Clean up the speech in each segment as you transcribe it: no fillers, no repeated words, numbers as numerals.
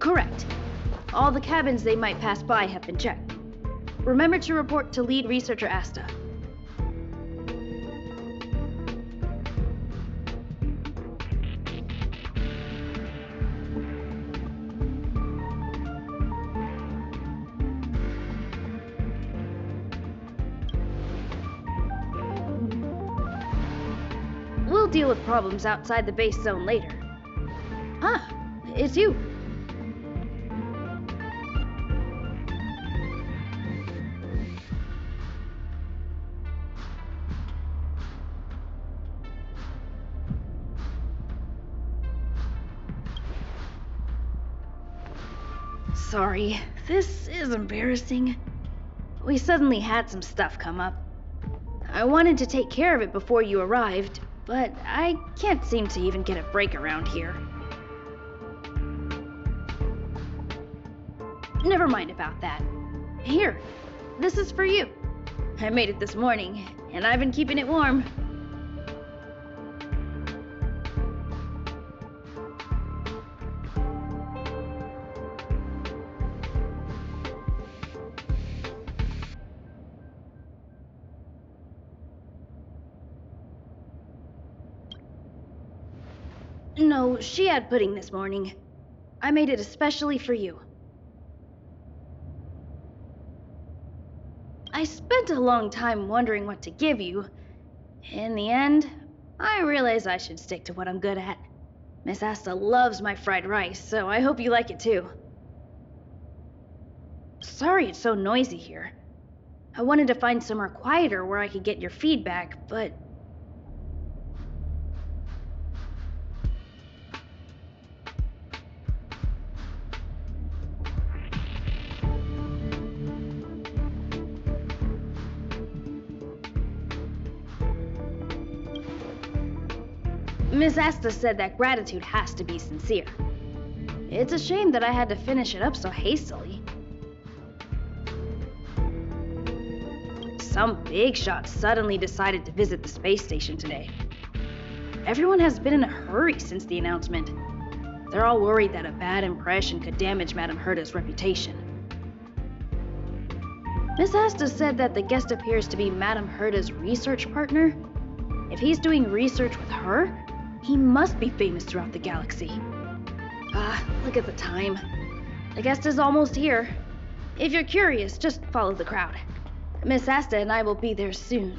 Correct. All the cabins they might pass by have been checked. Remember to report to lead researcher Asta. We'll deal with problems outside the base zone later. Ah, it's you. Sorry, this is embarrassing. We suddenly had some stuff come up. I wanted to take care of it before you arrived, but I can't seem to even get a break around here. Never mind about that. Here, this is for you. I made it this morning, and I've been keeping it warm. No, she had pudding this morning. I made it especially for you. I spent a long time wondering what to give you. In the end, I realized I should stick to what I'm good at. Miss Asta loves my fried rice, so I hope you like it too. Sorry it's so noisy here. I wanted to find somewhere quieter where I could get your feedback, but... Miss Asta said that gratitude has to be sincere. It's a shame that I had to finish it up so hastily. Some big shot suddenly decided to visit the space station today. Everyone has been in a hurry since the announcement. They're all worried that a bad impression could damage Madame Herta's reputation. Miss Asta said that the guest appears to be Madame Herta's research partner. If he's doing research with her, he must be famous throughout the galaxy. Look at the time. The guest is almost here. If you're curious, just follow the crowd. Miss Asta and I will be there soon.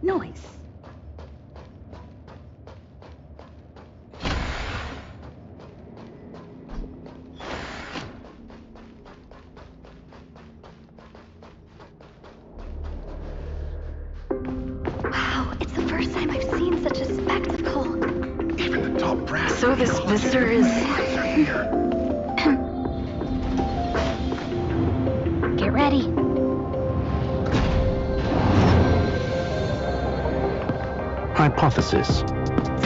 Noise. first time I've seen such a spectacle. Even the top brass. So this visitor is... Get ready. Hypothesis.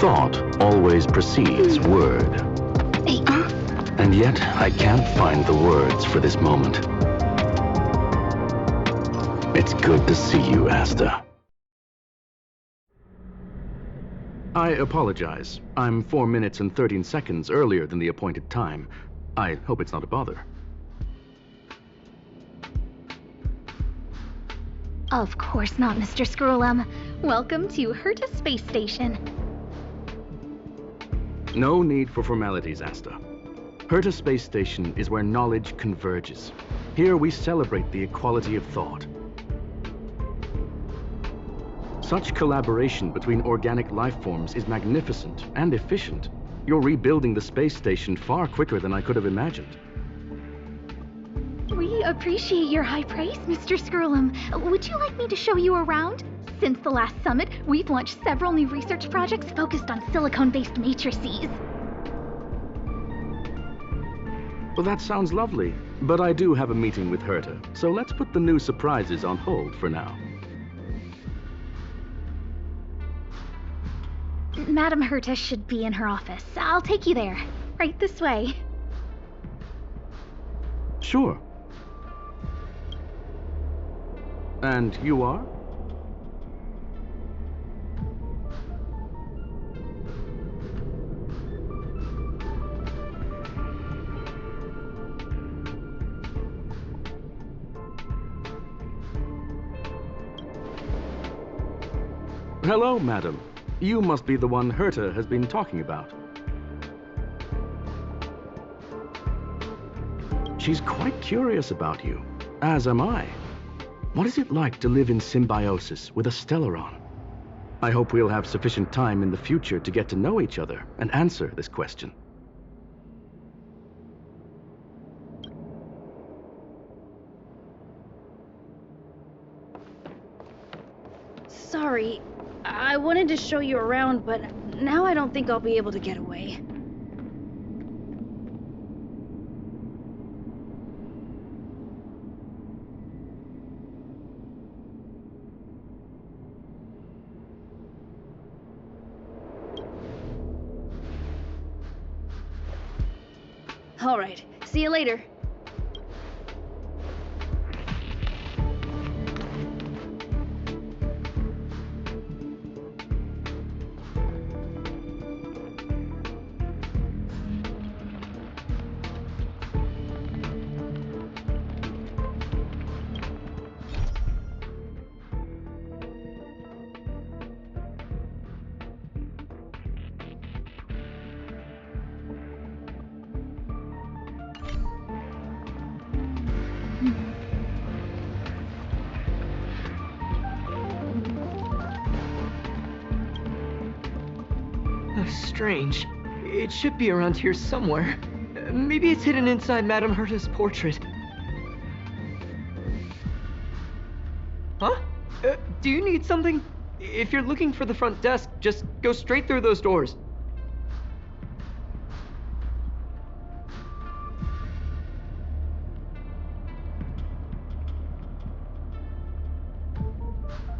Thought always precedes word. Hey, And yet, I can't find the words for this moment. It's good to see you, Asta. I apologize. I'm 4 minutes and 13 seconds earlier than the appointed time. I hope it's not a bother. Of course not, Mr. Scrollum. Welcome to Herta Space Station. No need for formalities, Asta. Herta Space Station is where knowledge converges. Here we celebrate the equality of thought. Such collaboration between organic life forms is magnificent and efficient. You're rebuilding the space station far quicker than I could have imagined. We appreciate your high praise, Mr. Scrollum. Would you like me to show you around? Since the last summit, we've launched several new research projects focused on silicone-based matrices. Well, that sounds lovely, but I do have a meeting with Herta, so let's put the new surprises on hold for now. Madam Herta should be in her office. I'll take you there. Right this way. Sure. And you are? Hello, madam. You must be the one Herta has been talking about. She's quite curious about you, as am I. What is it like to live in symbiosis with a Stellaron? I hope we'll have sufficient time in the future to get to know each other and answer this question. Sorry, I wanted to show you around, but now I don't think I'll be able to get away. All right, see you later. Strange. It should be around here somewhere. Maybe it's hidden inside Madame Herta's portrait. Huh? Do you need something? If you're looking for the front desk, just go straight through those doors.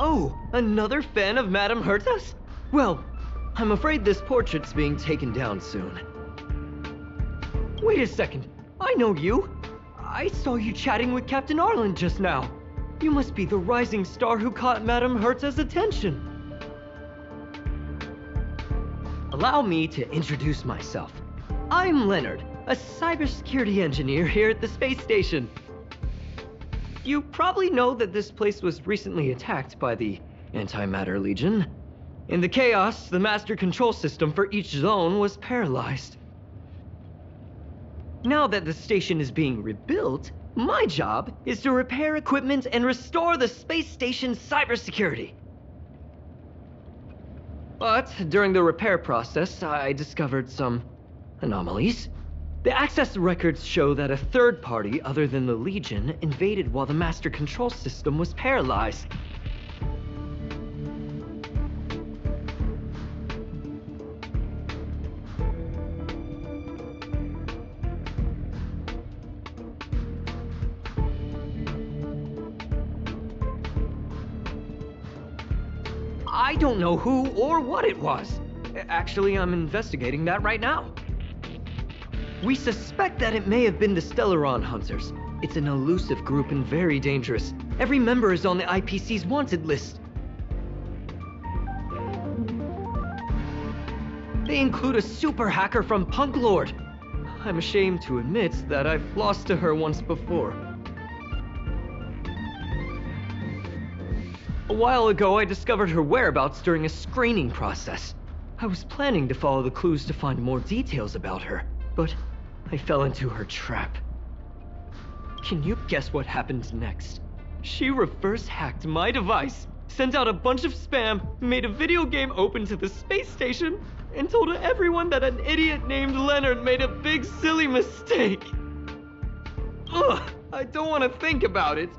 Oh, another fan of Madame Herta's? Well, I'm afraid this portrait's being taken down soon. Wait a second. I know you. I saw you chatting with Captain Arlen just now. You must be the rising star who caught Madame Herta's attention. Allow me to introduce myself. I'm Leonard, a cybersecurity engineer here at the space station. You probably know that this place was recently attacked by the Antimatter Legion. In the chaos, the master control system for each zone was paralyzed. Now that the station is being rebuilt, my job is to repair equipment and restore the space station's cybersecurity. But during the repair process, I discovered some anomalies. The access records show that a third party other than the Legion invaded while the master control system was paralyzed. I don't know who or what it was. Actually, I'm investigating that right now. We suspect that it may have been the Stellaron Hunters. It's an elusive group and very dangerous. Every member is on the IPC's wanted list. They include a super hacker from Punklorde. I'm ashamed to admit that I've lost to her once before. A while ago, I discovered her whereabouts during a screening process. I was planning to follow the clues to find more details about her, but I fell into her trap. Can you guess what happened next? She reverse hacked my device, sent out a bunch of spam, made a video game open to the space station, and told everyone that an idiot named Leonard made a big silly mistake. Ugh, I don't want to think about it.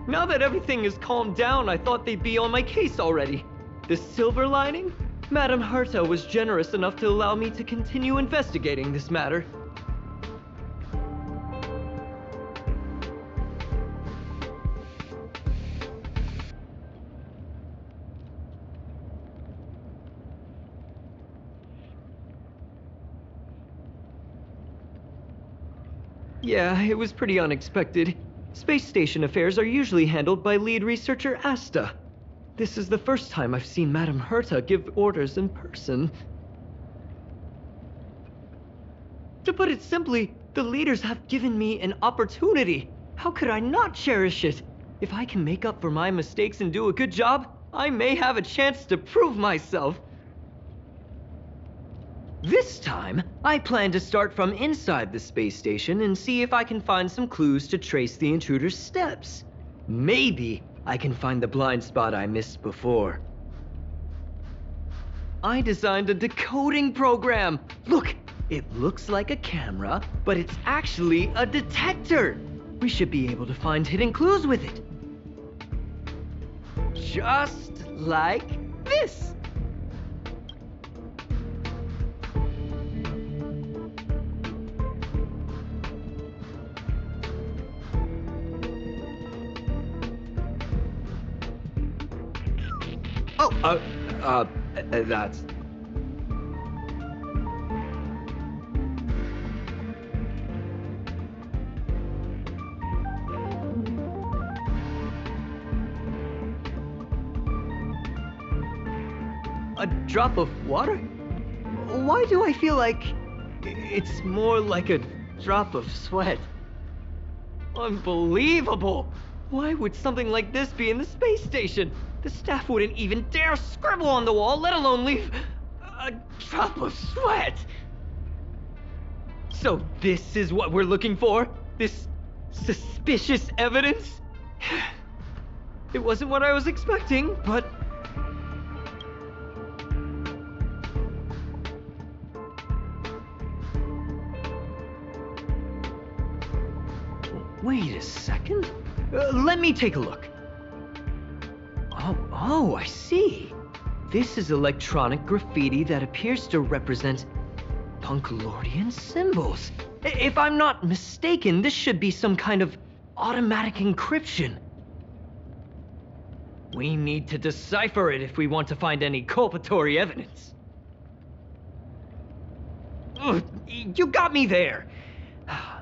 Now that everything is calmed down, I thought they'd be on my case already. The silver lining? Madame Herta was generous enough to allow me to continue investigating this matter. Yeah, it was pretty unexpected. Space station affairs are usually handled by lead researcher Asta. This is the first time I've seen Madame Herta give orders in person. To put it simply, the leaders have given me an opportunity. How could I not cherish it? If I can make up for my mistakes and do a good job, I may have a chance to prove myself. This time, I plan to start from inside the space station and see if I can find some clues to trace the intruder's steps. Maybe I can find the blind spot I missed before. I designed a decoding program. Look, it looks like a camera, but it's actually a detector. We should be able to find hidden clues with it. Just like this. That's... A drop of water? Why do I feel like it's more like a drop of sweat? Unbelievable! Why would something like this be in the space station? The staff wouldn't even dare scribble on the wall, let alone leave a drop of sweat. So this is what we're looking for? This suspicious evidence? It wasn't what I was expecting, but... Wait a second. Let me take a look. Oh, I see. This is electronic graffiti that appears to represent Punklordian symbols. If I'm not mistaken, this should be some kind of automatic encryption. We need to decipher it if we want to find any culpatory evidence. Ugh, you got me there.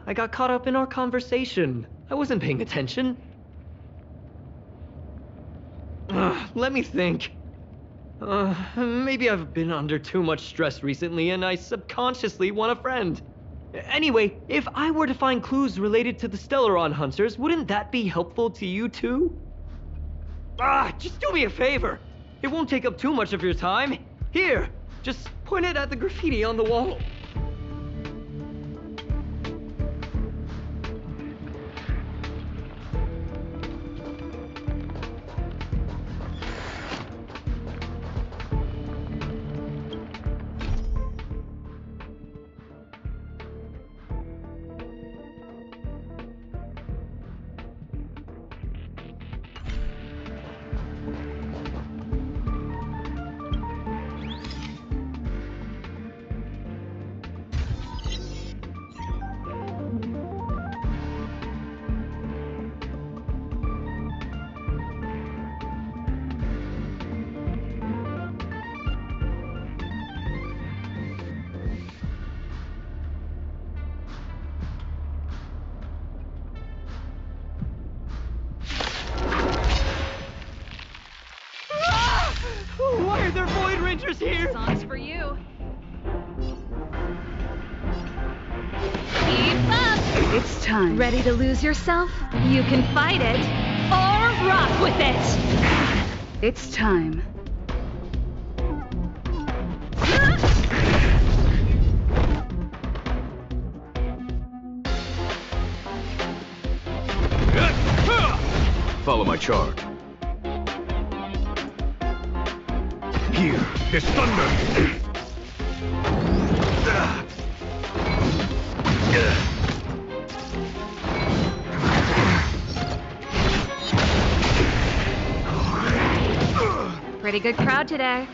I got caught up in our conversation. I wasn't paying attention. Let me think. Maybe I've been under too much stress recently and I subconsciously want a friend. Anyway, if I were to find clues related to the Stellaron Hunters, wouldn't that be helpful to you too? Just do me a favor. It won't take up too much of your time. Here, just point it at the graffiti on the wall. Hunters here! Song's for you. Keep up! It's time. Ready to lose yourself? You can fight it, or rock with it! It's time. Follow my charge. Here, there's thunder. Pretty good crowd today.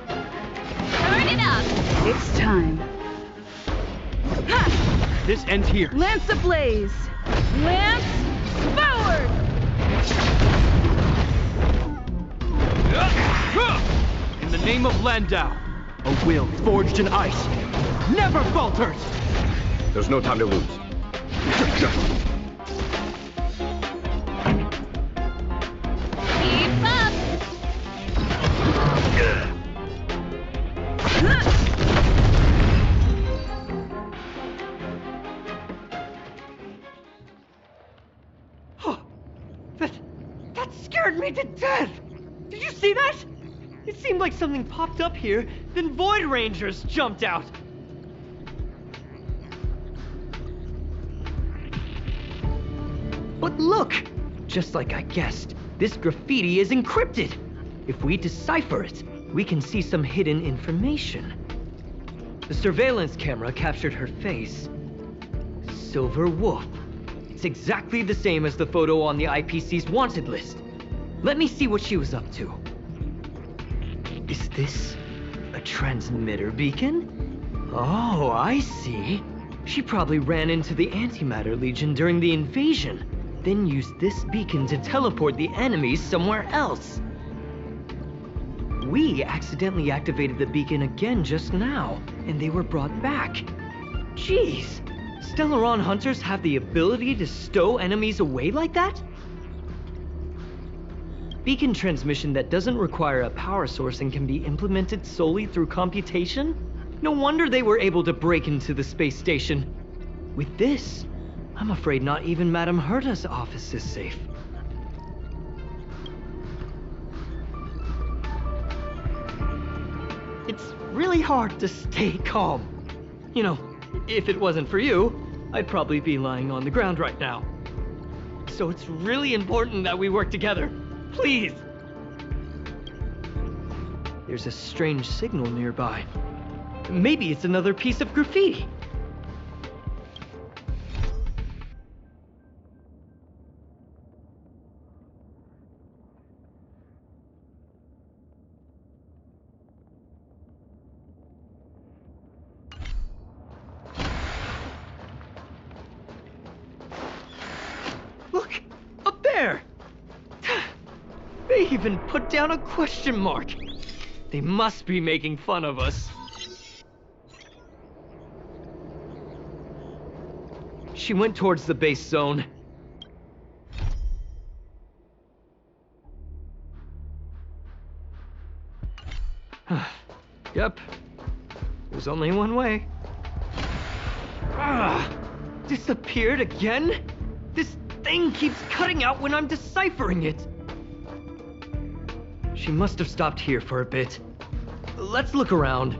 Turn it up! It's time. This ends here. Lance ablaze! Lance forward! In the name of Landau, a will forged in ice never falters. There's no time to lose. Keep up! That scared me to death! Did you see that? It seemed like something popped up here, then Void Rangers jumped out. But look! Just like I guessed, this graffiti is encrypted. If we decipher it, we can see some hidden information. The surveillance camera captured her face. Silver Wolf. It's exactly the same as the photo on the IPC's wanted list. Let me see what she was up to. Is this a transmitter beacon? Oh, I see. She probably ran into the Antimatter Legion during the invasion, then used this beacon to teleport the enemies somewhere else. We accidentally activated the beacon again just now, and they were brought back. Jeez, Stellaron Hunters have the ability to stow enemies away like that? Beacon transmission that doesn't require a power source and can be implemented solely through computation? No wonder they were able to break into the space station. With this, I'm afraid not even Madame Herta's office is safe. It's really hard to stay calm. You know, if it wasn't for you, I'd probably be lying on the ground right now. So it's really important that we work together. Please! There's a strange signal nearby. Maybe it's another piece of graffiti. Look! Up there! They even put down a question mark. They must be making fun of us. She went towards the base zone. Yep. There's only one way. Disappeared again? This thing keeps cutting out when I'm deciphering it. She must have stopped here for a bit. Let's look around.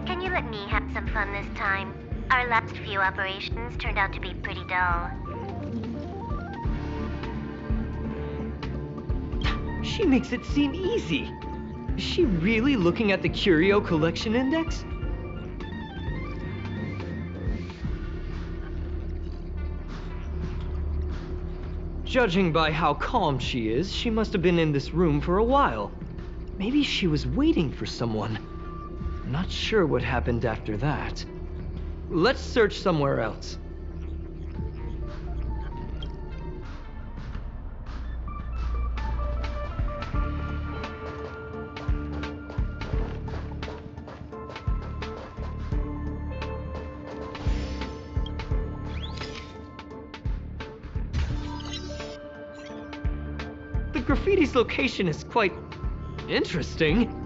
Can you let me have some fun this time? Our last few operations turned out to be pretty dull. She makes it seem easy. Is she really looking at the Curio Collection Index? Judging by how calm she is, she must have been in this room for a while. Maybe she was waiting for someone. Not sure what happened after that. Let's search somewhere else. graffiti's location is quite interesting.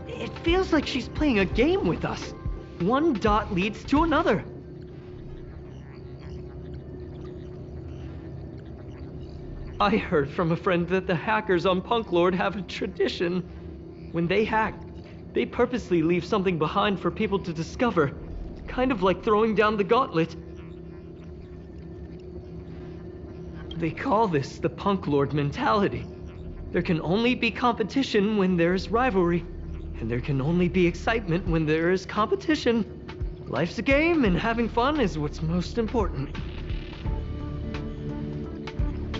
It feels like she's playing a game with us. One dot leads to another. I heard from a friend that the hackers on Punklorde have a tradition. When they hack, they purposely leave something behind for people to discover. Kind of like throwing down the gauntlet. They call this the Punklorde Mentality. There can only be competition when there's rivalry. And there can only be excitement when there is competition. Life's a game, and having fun is what's most important.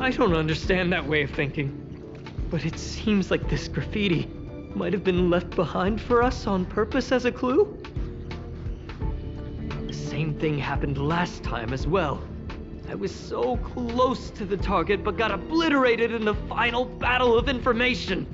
I don't understand that way of thinking, but it seems like this graffiti might have been left behind for us on purpose as a clue. The same thing happened last time as well. I was so close to the target, but got obliterated in the final battle of information.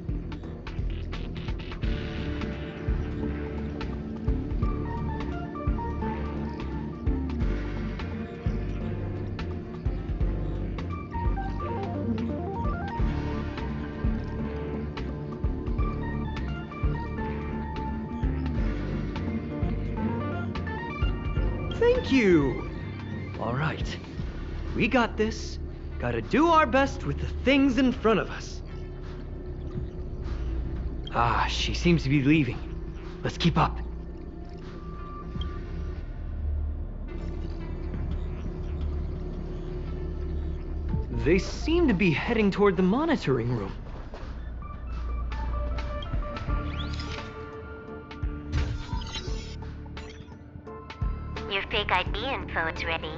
Thank you! Alright, we got this. Gotta do our best with the things in front of us. Ah, she seems to be leaving. Let's keep up. They seem to be heading toward the monitoring room. Your fake ID info is ready.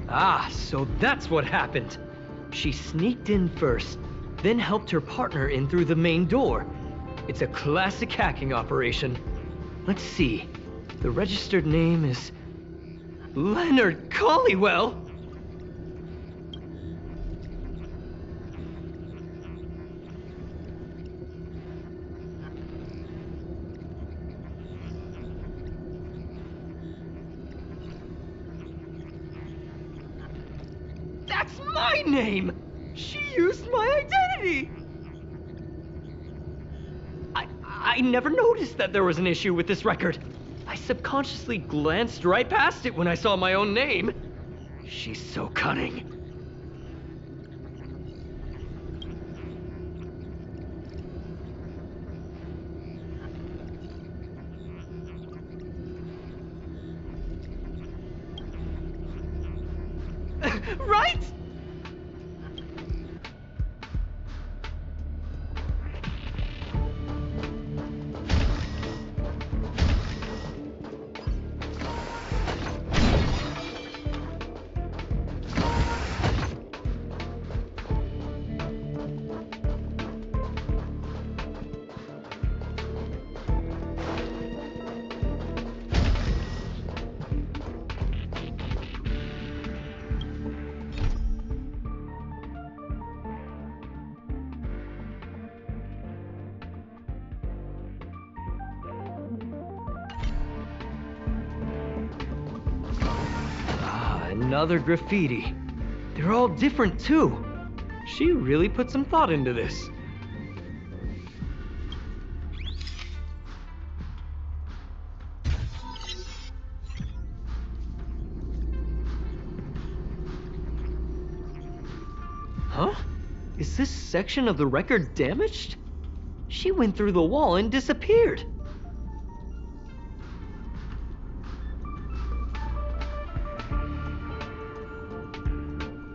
Ah, so that's what happened. She sneaked in first, then helped her partner in through the main door. It's a classic hacking operation. Let's see. The registered name is Leonard Collywell. That's my name! She used my identity! I never noticed that there was an issue with this record. I subconsciously glanced right past it when I saw my own name. She's so cunning. Right? Another graffiti. They're all different too. She really put some thought into this. Huh? Is this section of the record damaged? She went through the wall and disappeared.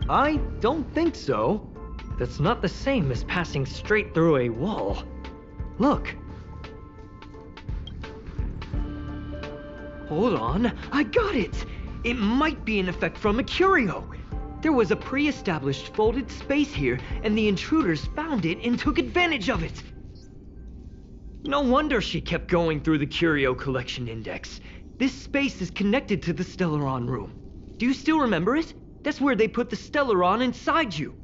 I don't think so. That's not the same as passing straight through a wall. Look. Hold on, I got it! It might be an effect from a curio. There was a pre-established folded space here, and the intruders found it and took advantage of it. No wonder she kept going through the curio collection index. This space is connected to the Stellaron room. Do you still remember it? That's where they put the Stellaron inside you.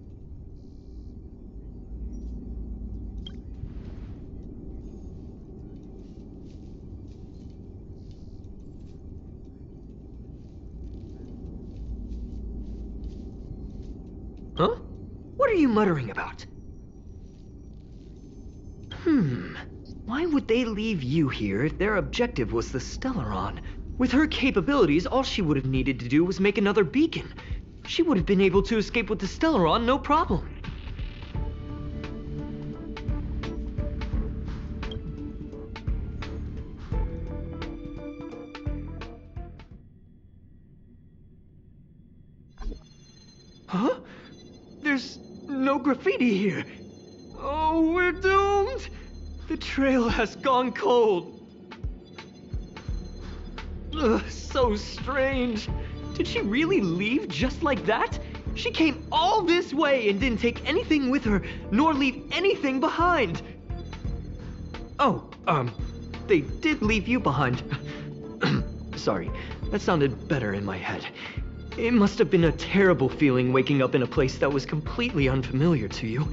What are you muttering about? Why would they leave you here if their objective was the Stellaron? With her capabilities, all she would have needed to do was make another beacon. She would have been able to escape with the Stellaron, no problem. Huh? There's no graffiti here. Oh, we're doomed! The trail has gone cold. Ugh, so strange. Did she really leave just like that? She came all this way and didn't take anything with her, nor leave anything behind. Oh, they did leave you behind. Sorry, that sounded better in my head. It must have been a terrible feeling waking up in a place that was completely unfamiliar to you.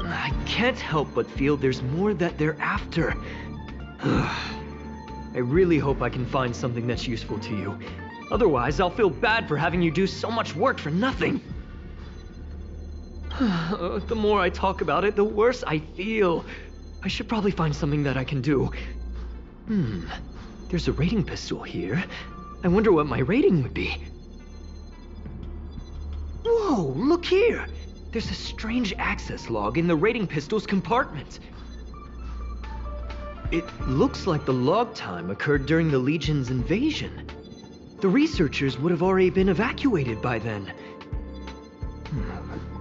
I can't help but feel there's more that they're after. I really hope I can find something that's useful to you. Otherwise, I'll feel bad for having you do so much work for nothing. The more I talk about it, the worse I feel. I should probably find something that I can do. There's a rating pistol here. I wonder what my rating would be. Whoa, look here! There's a strange access log in the rating pistol's compartment. It looks like the log time occurred during the Legion's invasion. The researchers would have already been evacuated by then.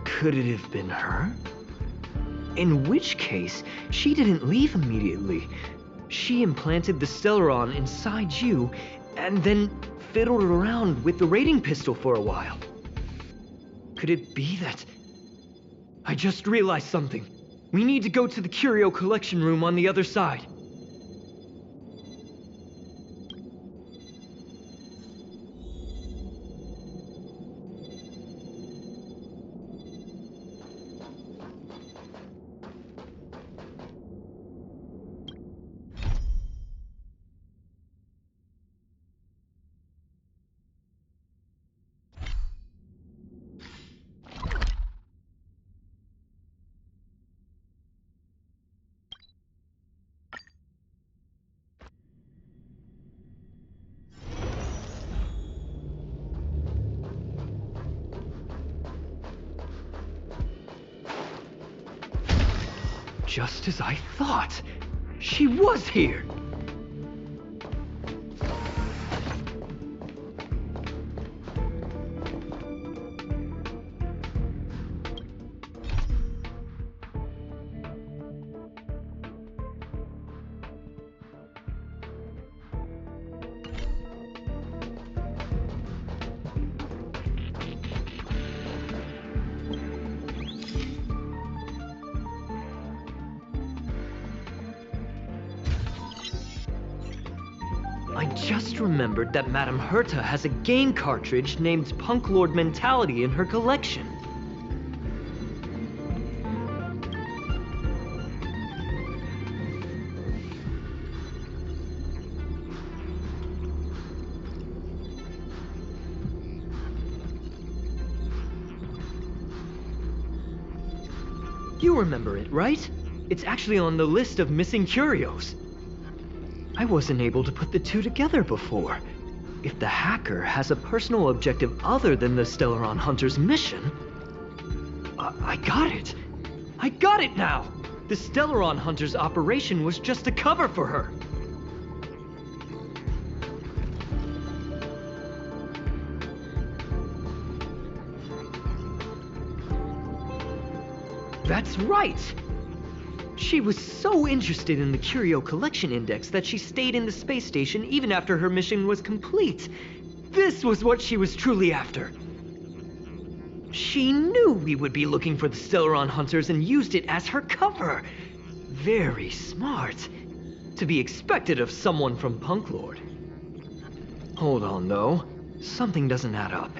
Could it have been her? In which case, she didn't leave immediately. She implanted the Stellaron inside you, and then fiddled around with the rating pistol for a while. Could it be that... I just realized something. We need to go to the curio collection room on the other side. Just as I thought. She was here. I just remembered that Madame Herta has a game cartridge named Punklorde Mentality in her collection. You remember it, right? It's actually on the list of missing curios. I wasn't able to put the two together before. If the hacker has a personal objective other than the Stellaron Hunter's mission... I got it! I got it now! The Stellaron Hunter's operation was just a cover for her! That's right! She was so interested in the Curio Collection Index that she stayed in the space station even after her mission was complete. This was what she was truly after. She knew we would be looking for the Stellaron Hunters and used it as her cover. Very smart. To be expected of someone from Punklorde. Hold on, though. Something doesn't add up.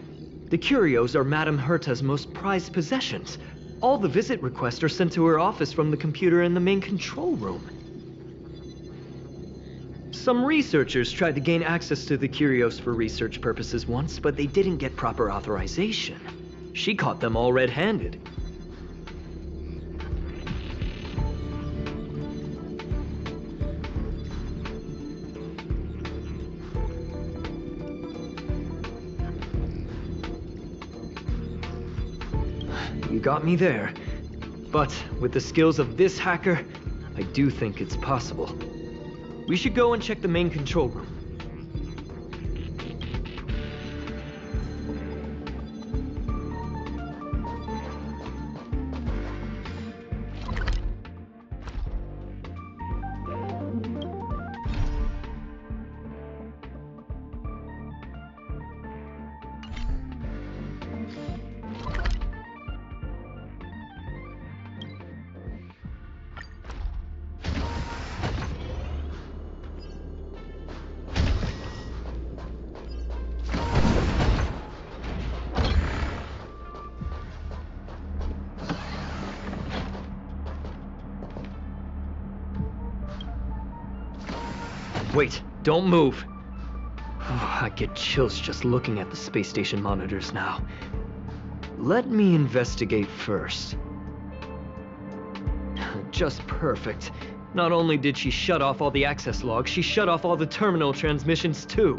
The curios are Madame Herta's most prized possessions. All the visit requests are sent to her office from the computer in the main control room. Some researchers tried to gain access to the curios for research purposes once, but they didn't get proper authorization. She caught them all red-handed. You got me there. But with the skills of this hacker, I do think it's possible. We should go and check the main control room. Wait, don't move. Oh, I get chills just looking at the space station monitors now. Let me investigate first. Just perfect. Not only did she shut off all the access logs, she shut off all the terminal transmissions too.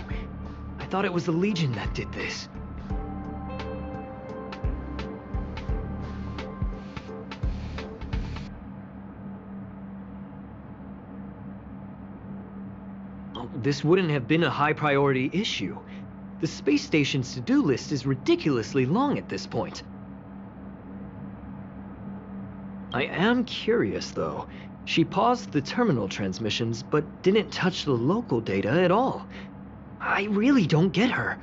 I thought it was the Legion that did this. This wouldn't have been a high-priority issue. The space station's to-do list is ridiculously long at this point. I am curious, though. She paused the terminal transmissions, but didn't touch the local data at all. I really don't get her.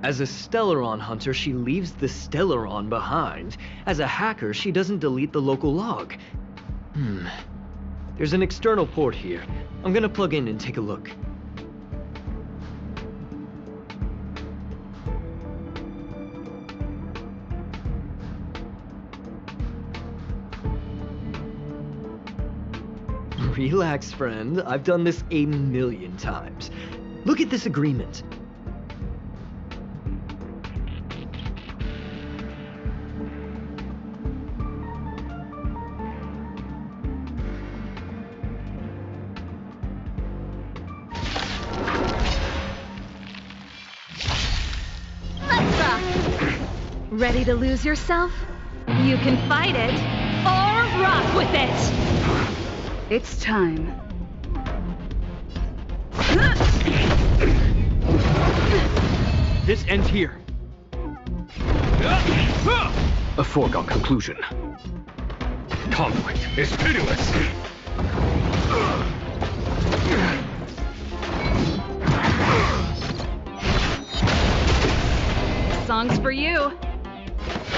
As a Stellaron hunter, she leaves the Stellaron behind. As a hacker, she doesn't delete the local log. There's an external port here. I'm gonna plug in and take a look. Relax, friend. I've done this a million times. Look at this agreement. Ready to lose yourself? You can fight it, or rock with it! It's time. This ends here. A foregone conclusion. Conflict is pitiless. Song's for you.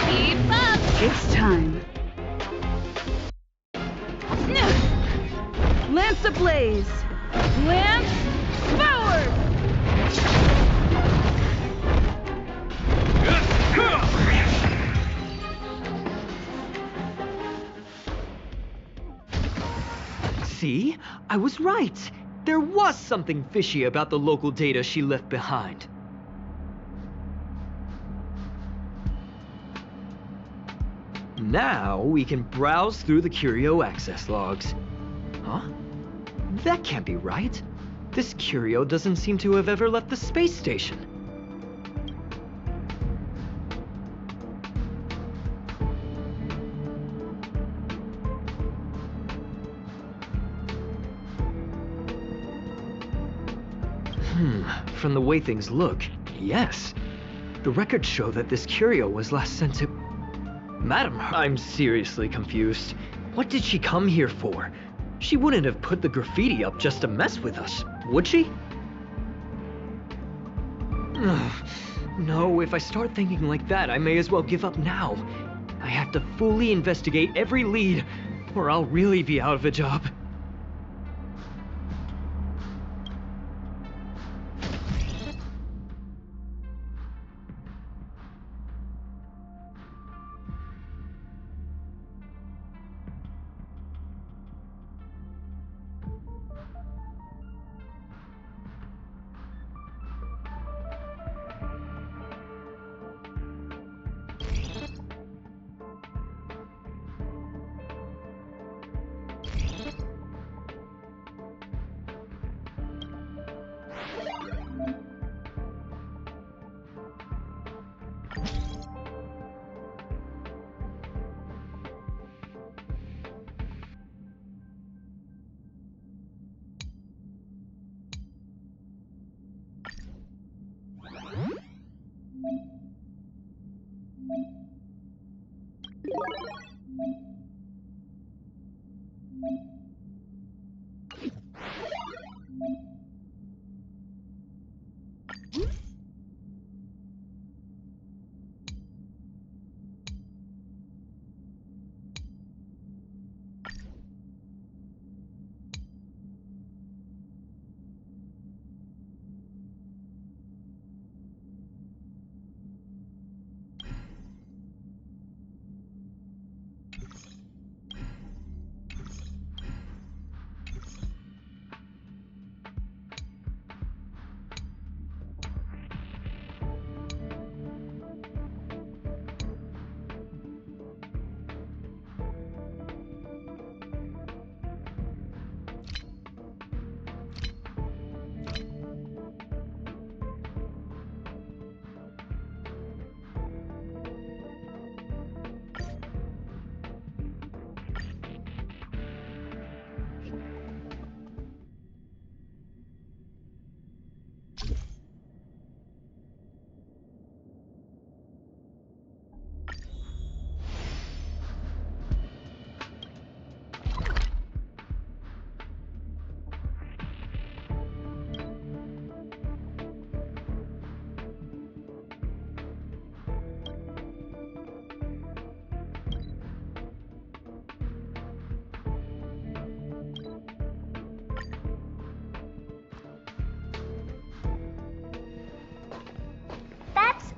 Keep up! It's time. Lance ablaze! Lance forward! See? I was right. There was something fishy about the local data she left behind. Now we can browse through the curio access logs. Huh? That can't be right. This curio doesn't seem to have ever left the space station. From the way things look, yes. The records show that this curio was last sent to... Madam, I'm seriously confused. What did she come here for? She wouldn't have put the graffiti up just to mess with us, would she? No, if I start thinking like that, I may as well give up now. I have to fully investigate every lead, or I'll really be out of a job.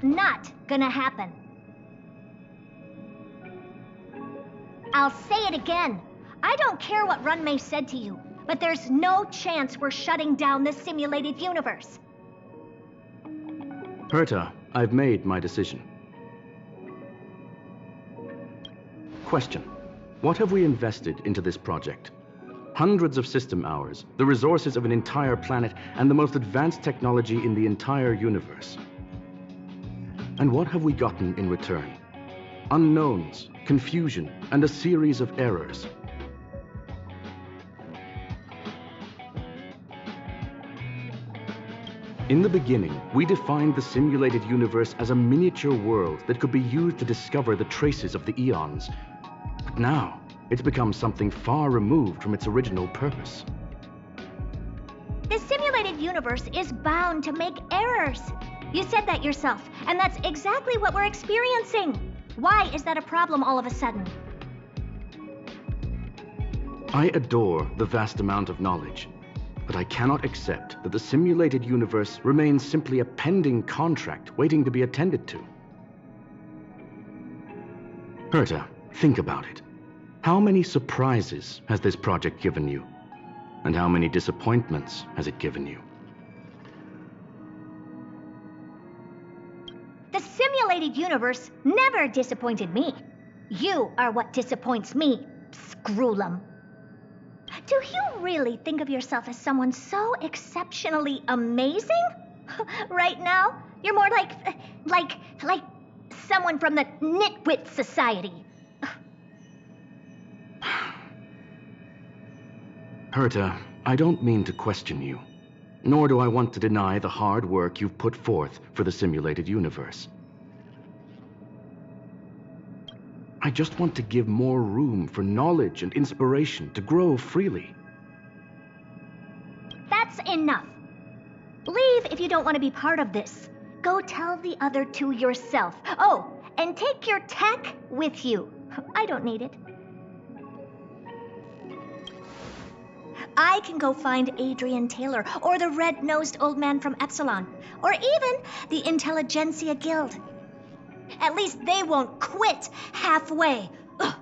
not gonna happen. I'll say it again. I don't care what Runmei said to you, but there's no chance we're shutting down the simulated universe. Herta, I've made my decision. Question. What have we invested into this project? Hundreds of system hours, the resources of an entire planet, and the most advanced technology in the entire universe. And what have we gotten in return? Unknowns, confusion, and a series of errors. In the beginning, we defined the simulated universe as a miniature world that could be used to discover the traces of the eons. But now, it's become something far removed from its original purpose. The simulated universe is bound to make errors. You said that yourself, and that's exactly what we're experiencing. Why is that a problem all of a sudden? I adore the vast amount of knowledge, but I cannot accept that the simulated universe remains simply a pending contract waiting to be attended to. Herta, think about it. How many surprises has this project given you? And how many disappointments has it given you? The simulated universe never disappointed me. You are what disappoints me, Scroolum. Do you really think of yourself as someone so exceptionally amazing? Right now, you're more like someone from the Nitwit Society. Herta, I don't mean to question you, nor do I want to deny the hard work you've put forth for the simulated universe. I just want to give more room for knowledge and inspiration to grow freely. That's enough. Leave if you don't want to be part of this. Go tell the other two yourself. Oh, and take your tech with you. I don't need it. I can go find Adrian Taylor, or the red-nosed old man from Epsilon, or even the Intelligentsia Guild. At least they won't quit halfway. Ugh.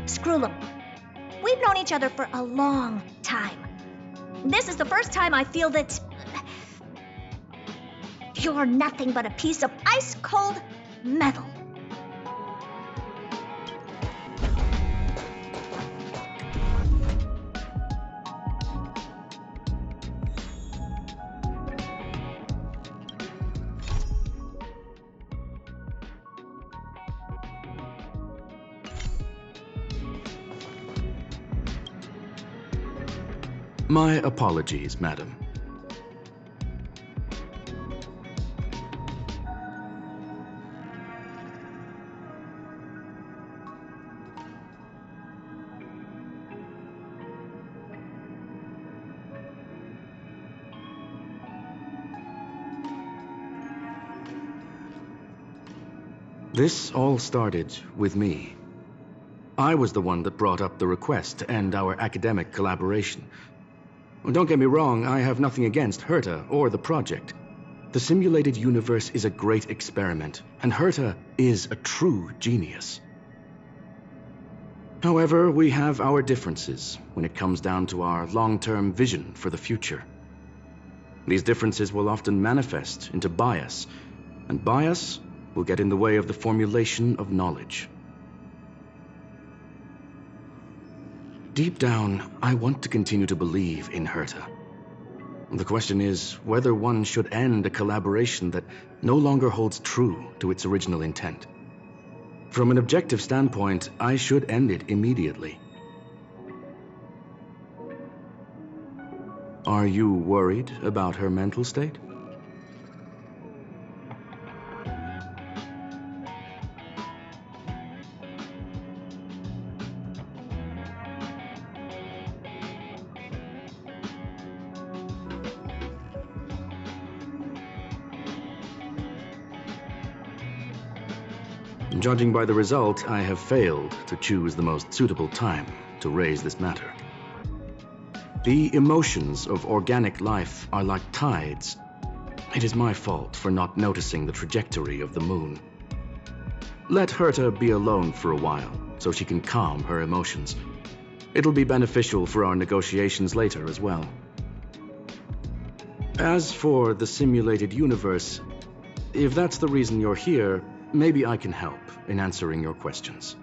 Scroolum, we've known each other for a long time. This is the first time I feel that you're nothing but a piece of ice-cold metal. My apologies, madam. This all started with me. I was the one that brought up the request to end our academic collaboration. Don't get me wrong, I have nothing against Herta or the project. The simulated universe is a great experiment, and Herta is a true genius. However, we have our differences when it comes down to our long-term vision for the future. These differences will often manifest into bias, and bias will get in the way of the formulation of knowledge. Deep down, I want to continue to believe in Herta. The question is whether one should end a collaboration that no longer holds true to its original intent. From an objective standpoint, I should end it immediately. Are you worried about her mental state? Judging by the result, I have failed to choose the most suitable time to raise this matter. The emotions of organic life are like tides. It is my fault for not noticing the trajectory of the moon. Let Herta be alone for a while, so she can calm her emotions. It'll be beneficial for our negotiations later as well. As for the simulated universe, if that's the reason you're here, maybe I can help in answering your questions.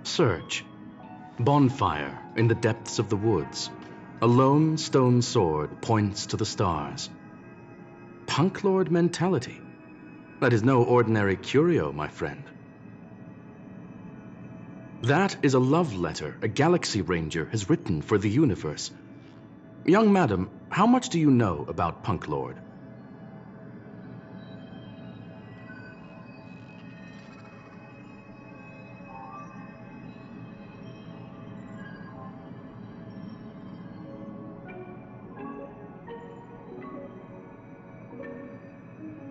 Search. Bonfire in the depths of the woods. A lone stone sword points to the stars. Punklorde Mentality. That is no ordinary curio, my friend. That is a love letter a Galaxy Ranger has written for the universe. Young madam, how much do you know about Punklorde?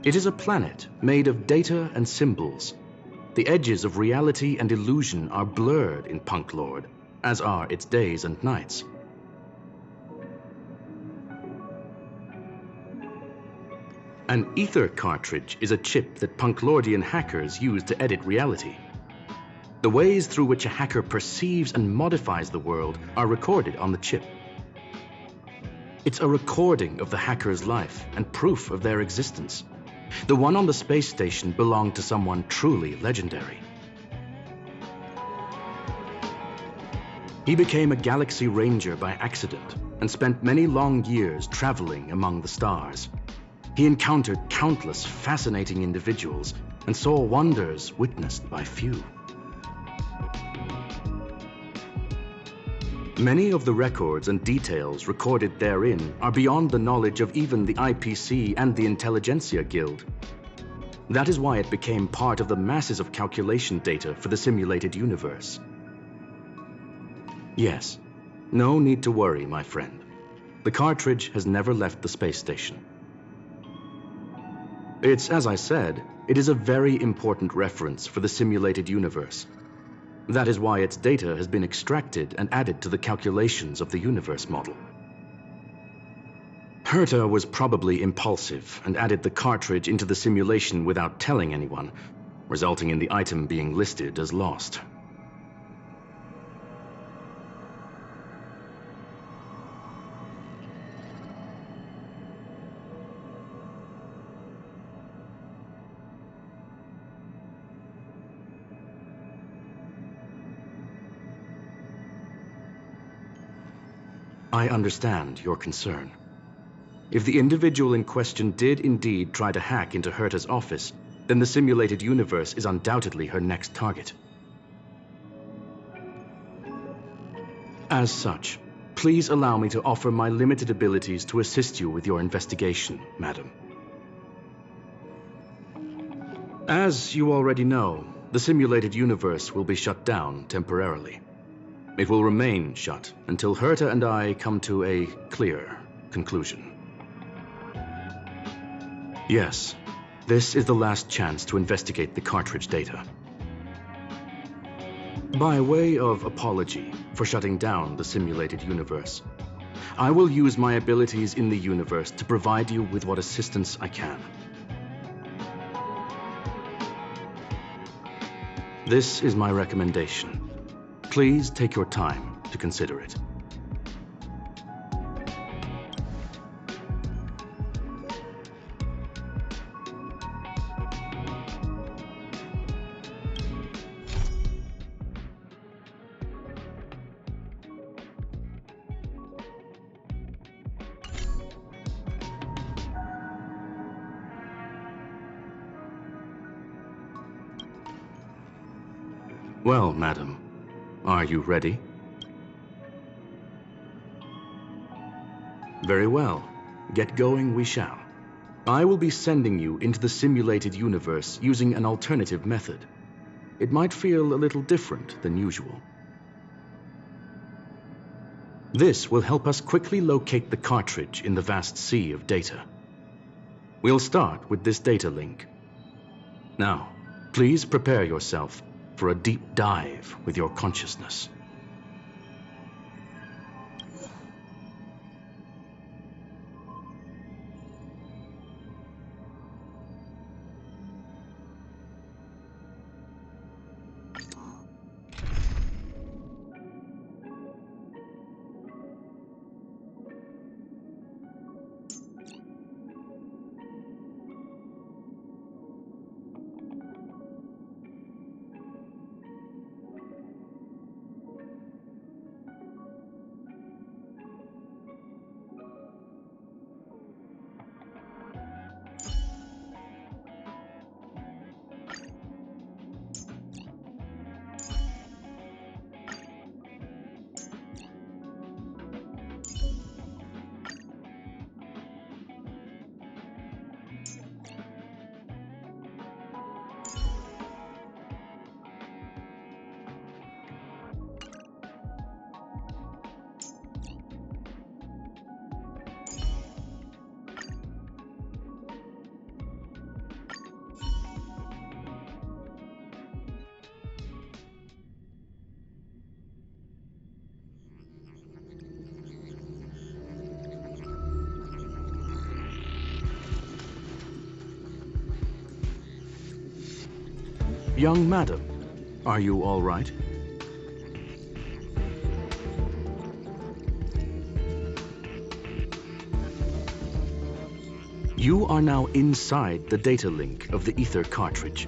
It is a planet made of data and symbols. The edges of reality and illusion are blurred in Punklorde, as are its days and nights. An ether cartridge is a chip that Punklordian hackers use to edit reality. The ways through which a hacker perceives and modifies the world are recorded on the chip. It's a recording of the hacker's life and proof of their existence. The one on the space station belonged to someone truly legendary. He became a Galaxy Ranger by accident and spent many long years traveling among the stars. He encountered countless fascinating individuals and saw wonders witnessed by few. Many of the records and details recorded therein are beyond the knowledge of even the IPC and the Intelligentsia Guild. That is why it became part of the masses of calculation data for the simulated universe. Yes, no need to worry, my friend. The cartridge has never left the space station. It's, as I said, it is a very important reference for the simulated universe. That is why its data has been extracted and added to the calculations of the universe model. Herta was probably impulsive and added the cartridge into the simulation without telling anyone, resulting in the item being listed as lost. I understand your concern. If the individual in question did indeed try to hack into Herta's office, then the simulated universe is undoubtedly her next target. As such, please allow me to offer my limited abilities to assist you with your investigation, madam. As you already know, the simulated universe will be shut down temporarily. It will remain shut until Herta and I come to a clear conclusion. Yes, this is the last chance to investigate the cartridge data. By way of apology for shutting down the simulated universe, I will use my abilities in the universe to provide you with what assistance I can. This is my recommendation. Please take your time to consider it. Well, madam. Are you ready? Very well. Get going we shall. I will be sending you into the simulated universe using an alternative method. It might feel a little different than usual. This will help us quickly locate the cartridge in the vast sea of data. We'll start with this data link. Now, Please prepare yourself for a deep dive with your consciousness. Young madam, are you all right? You are now inside the data link of the ether cartridge.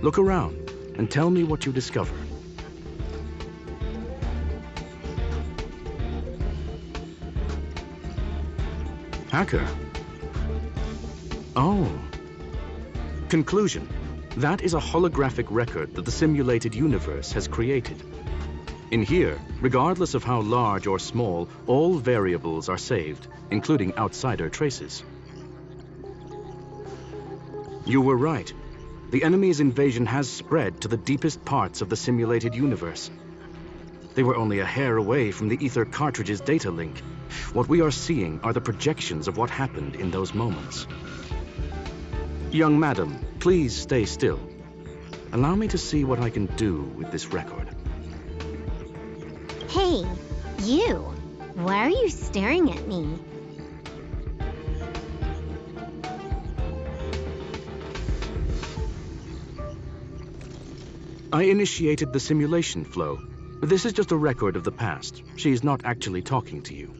Look around and tell me what you discover. Hacker? Oh. Conclusion. That is a holographic record that the simulated universe has created. In here, regardless of how large or small, all variables are saved, including outsider traces. You were right. The enemy's invasion has spread to the deepest parts of the simulated universe. They were only a hair away from the ether cartridge's data link. What we are seeing are the projections of what happened in those moments. Young madam, please stay still. Allow me to see what I can do with this record. Hey, you! Why are you staring at me? I initiated the simulation flow. This is just a record of the past. She's not actually talking to you.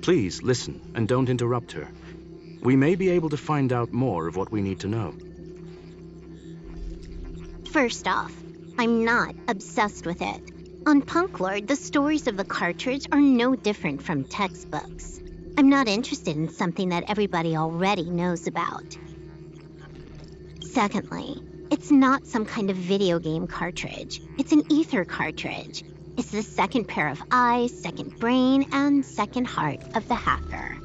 Please listen and don't interrupt her. We may be able to find out more of what we need to know. First off, I'm not obsessed with it. On Punklorde, the stories of the cartridge are no different from textbooks. I'm not interested in something that everybody already knows about. Secondly, it's not some kind of video game cartridge. It's an ether cartridge. It's the second pair of eyes, second brain, and second heart of the hacker.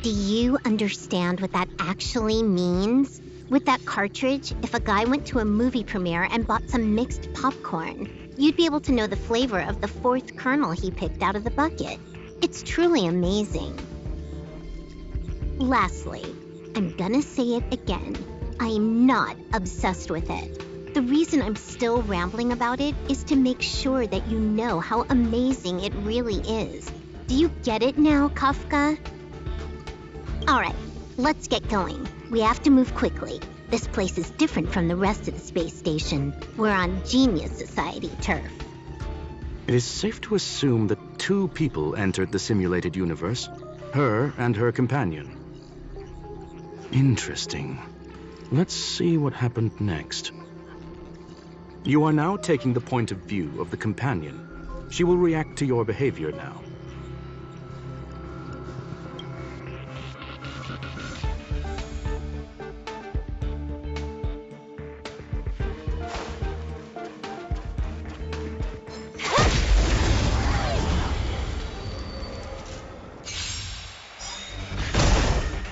Do you understand what that actually means? With that cartridge, if a guy went to a movie premiere and bought some mixed popcorn, you'd be able to know the flavor of the fourth kernel he picked out of the bucket. It's truly amazing. Lastly, I'm gonna say it again. I am not obsessed with it. The reason I'm still rambling about it is to make sure that you know how amazing it really is. Do you get it now, Kafka? Alright, let's get going. We have to move quickly. This place is different from the rest of the space station. We're on Genius Society turf. It is safe to assume that two people entered the simulated universe, her and her companion. Interesting. Let's see what happened next. You are now taking the point of view of the companion. She will react to your behavior now.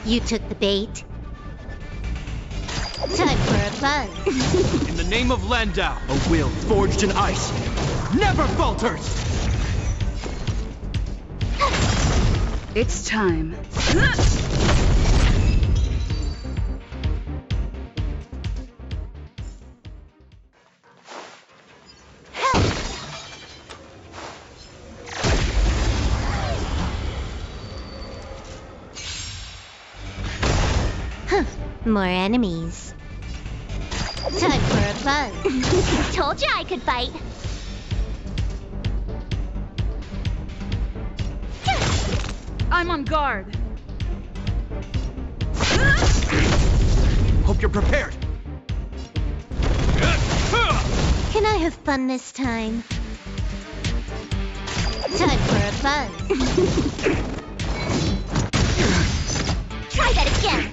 You took the bait. Time for a buzz. In the name of Landau, a will forged in ice never falters! It's time. More enemies. Time for a buzz. Told you I could fight. I'm on guard. Hope you're prepared. Can I have fun this time? Time for a buzz. Try that again.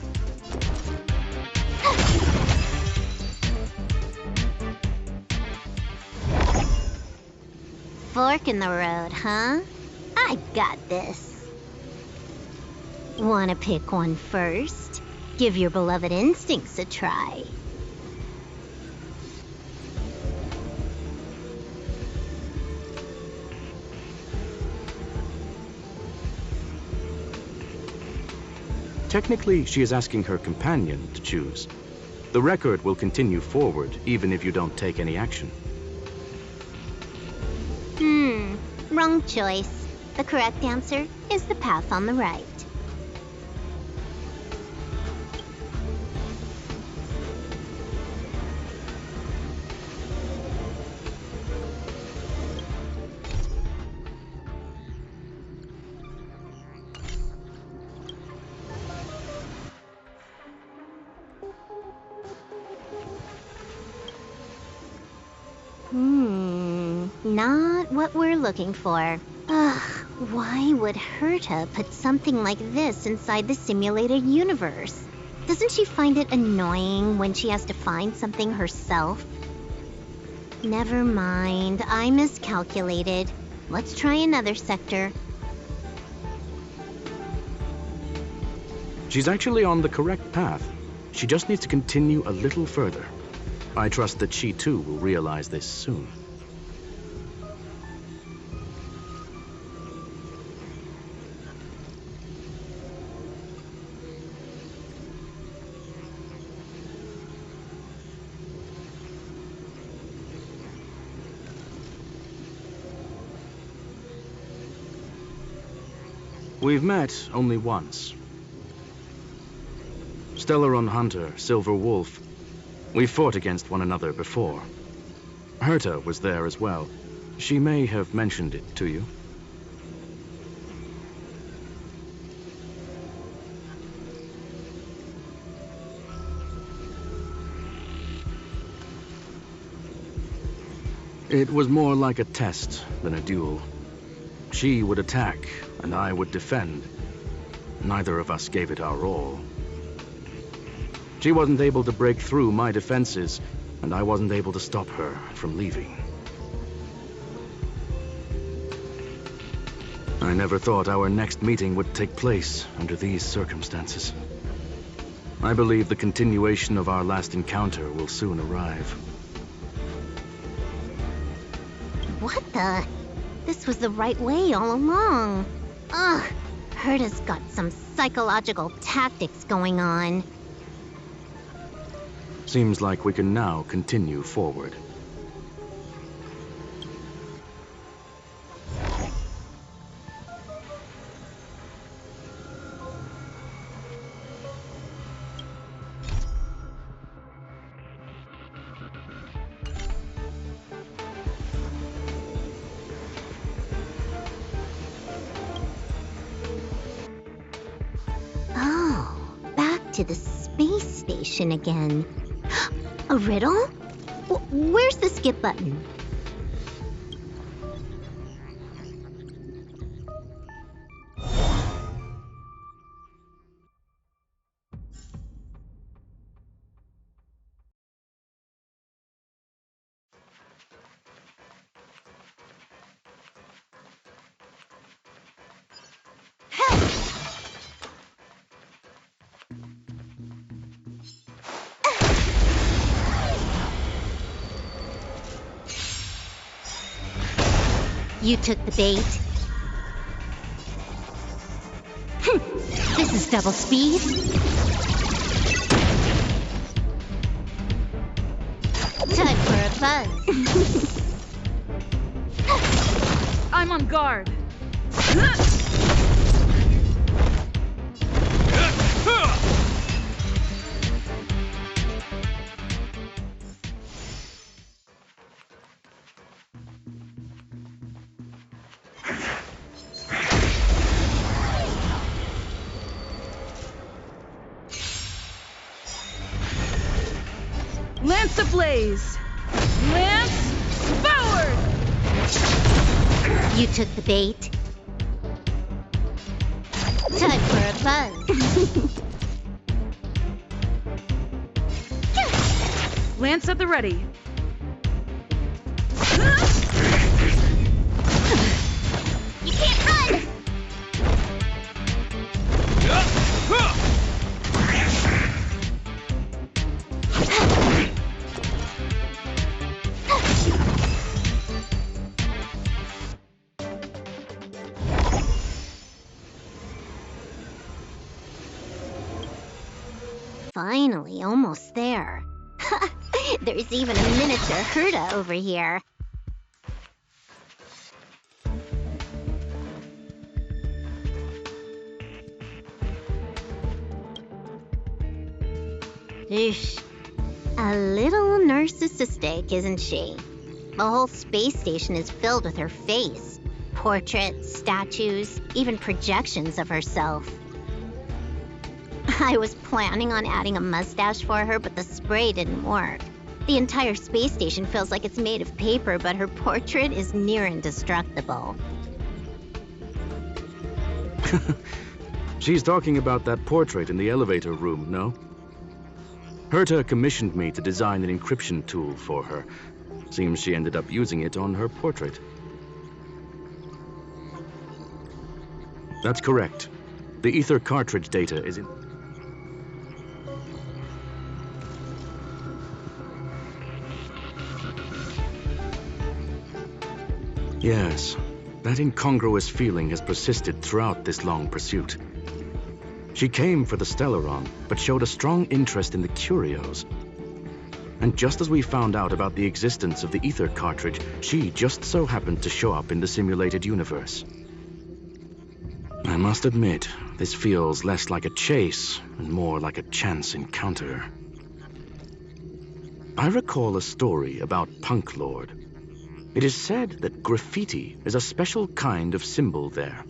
Fork in the road, huh? I got this. Wanna pick one first? Give your beloved instincts a try. Technically, she is asking her companion to choose. The record will continue forward, even if you don't take any action. Wrong choice. The correct answer is the path on the right. Not what we're looking for. Ugh, why would Herta put something like this inside the simulated universe? Doesn't she find it annoying when she has to find something herself? Never mind, I miscalculated. Let's try another sector. She's actually on the correct path. She just needs to continue a little further. I trust that she too will realize this soon. We've met only once. Stellaron Hunter, Silver Wolf. We fought against one another before. Herta was there as well. She may have mentioned it to you. It was more like a test than a duel. She would attack, and I would defend. Neither of us gave it our all. She wasn't able to break through my defenses, and I wasn't able to stop her from leaving. I never thought our next meeting would take place under these circumstances. I believe the continuation of our last encounter will soon arrive. What the? This was the right way all along. Ugh, Herta's got some psychological tactics going on. Seems like we can now continue forward. Oh, back to the space station again. A riddle? Where's the skip button? You took the bait. This is double speed. Time for a buzz. I'm on guard. ablaze! Lance, forward! You took the bait. Time for a buzz. Lance at the ready. You can't run! Finally, almost there. There's even a miniature Herta over here. Eesh. A little narcissistic, isn't she? The whole space station is filled with her face. Portraits, statues, even projections of herself. I was planning on adding a mustache for her, but the spray didn't work. The entire space station feels like it's made of paper, but her portrait is near indestructible. She's talking about that portrait in the elevator room, no? Herta commissioned me to design an encryption tool for her. Seems she ended up using it on her portrait. That's correct. The ether cartridge data is in... Yes, that incongruous feeling has persisted throughout this long pursuit. She came for the Stellaron, but showed a strong interest in the curios. And just as we found out about the existence of the ether cartridge, she just so happened to show up in the simulated universe. I must admit, this feels less like a chase and more like a chance encounter. I recall a story about Punklorde. It is said that graffiti is a special kind of symbol there.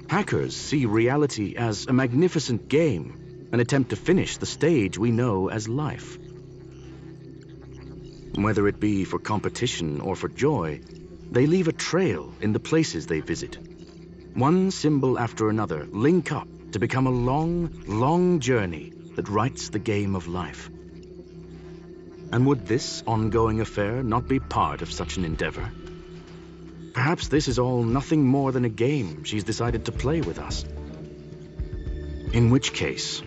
Hackers see reality as a magnificent game, an attempt to finish the stage we know as life. Whether it be for competition or for joy, they leave a trail in the places they visit. One symbol after another link up to become a long, long journey that writes the game of life. And would this ongoing affair not be part of such an endeavor? Perhaps this is all nothing more than a game she's decided to play with us. In which case,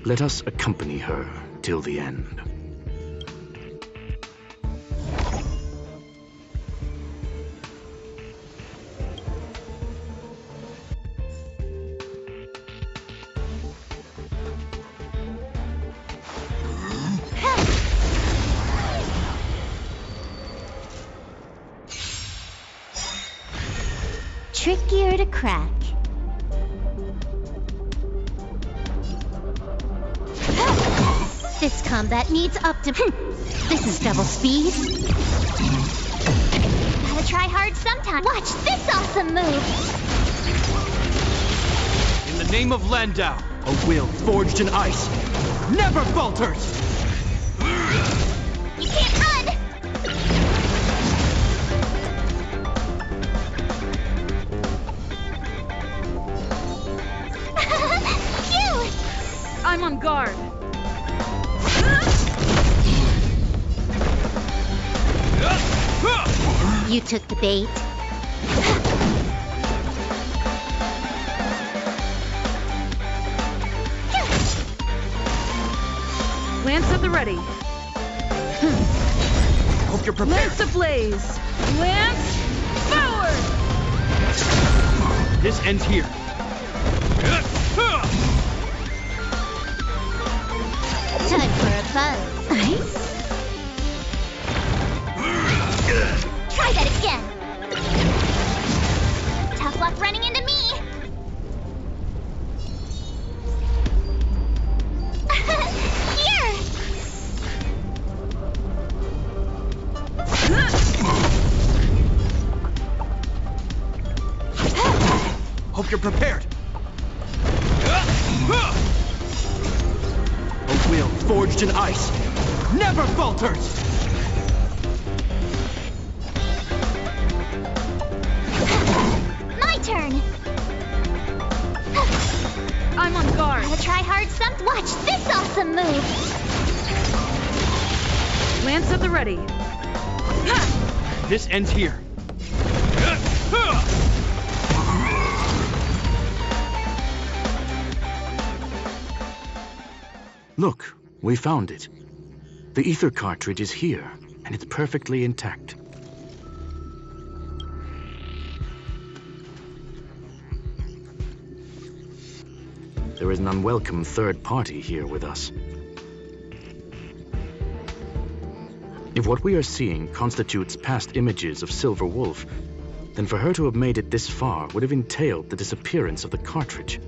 let us accompany her till the end. Trickier to crack. This combat needs This is double speed. Gotta try hard sometime. Watch this awesome move! In the name of Landau, a will forged in ice never falters! You can't run! I'm on guard. You took the bait. Lance at the ready. Hope you're prepared. Lance ablaze! Lance, forward! This ends here. Time for a buzz. Try that again! Tough luck running into me! Here! Hope you're prepared. A will forged in ice never falters! My turn! I'm on guard. Gotta try hard stuff. Watch this awesome move! Lance at the ready. This ends here. Look, we found it. The ether cartridge is here, and it's perfectly intact. There is an unwelcome third party here with us. If what we are seeing constitutes past images of Silver Wolf, then for her to have made it this far would have entailed the disappearance of the cartridge.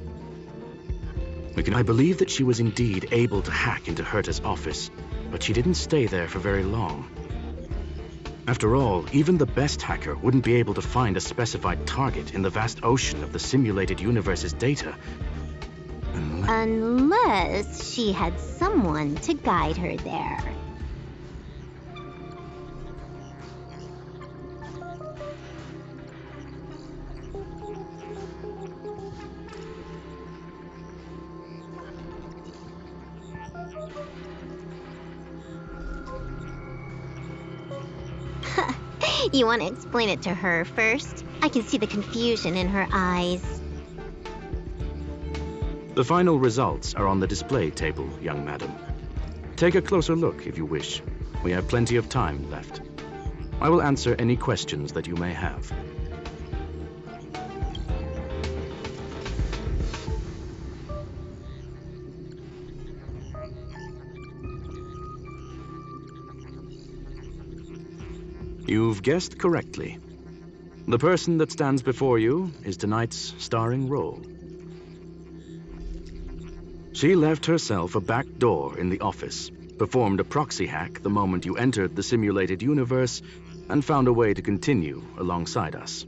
I believe that she was indeed able to hack into Herta's office, but she didn't stay there for very long. After all, even the best hacker wouldn't be able to find a specified target in the vast ocean of the simulated universe's data. Unless she had someone to guide her there. You want to explain it to her first? I can see the confusion in her eyes. The final results are on the display table, young madam. Take a closer look if you wish. We have plenty of time left. I will answer any questions that you may have. You've guessed correctly. The person that stands before you is tonight's starring role. She left herself a back door in the office, performed a proxy hack the moment you entered the simulated universe, and found a way to continue alongside us.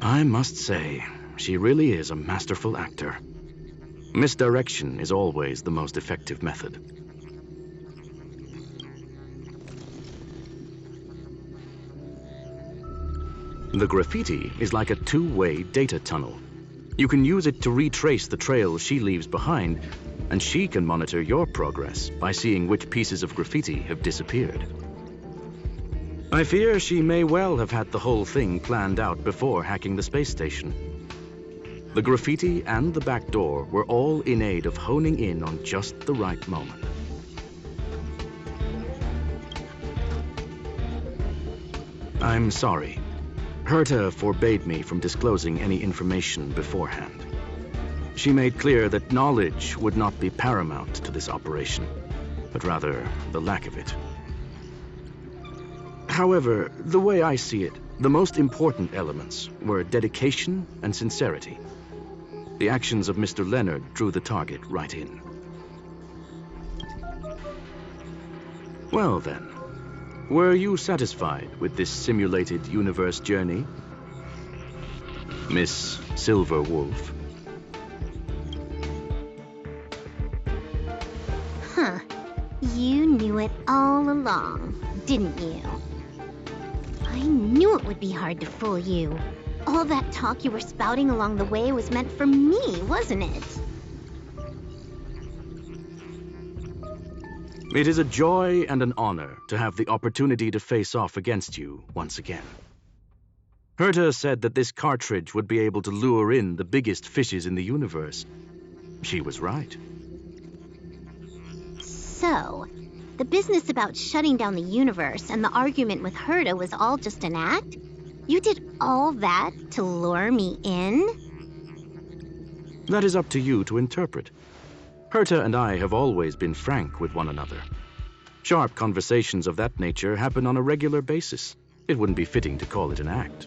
I must say, she really is a masterful actor. Misdirection is always the most effective method. The graffiti is like a two-way data tunnel. You can use it to retrace the trail she leaves behind, and she can monitor your progress by seeing which pieces of graffiti have disappeared. I fear she may well have had the whole thing planned out before hacking the space station. The graffiti and the back door were all in aid of honing in on just the right moment. I'm sorry. Herta forbade me from disclosing any information beforehand. She made clear that knowledge would not be paramount to this operation, but rather the lack of it. However, the way I see it, the most important elements were dedication and sincerity. The actions of Mr. Leonard drew the target right in. Well then. Were you satisfied with this simulated universe journey, Miss Silver Wolf? Huh. You knew it all along, didn't you? I knew it would be hard to fool you. All that talk you were spouting along the way was meant for me, wasn't it? It is a joy and an honor to have the opportunity to face off against you once again. Herta said that this cartridge would be able to lure in the biggest fishes in the universe. She was right. So, the business about shutting down the universe and the argument with Herta was all just an act? You did all that to lure me in? That is up to you to interpret. Herta and I have always been frank with one another. Sharp conversations of that nature happen on a regular basis. It wouldn't be fitting to call it an act.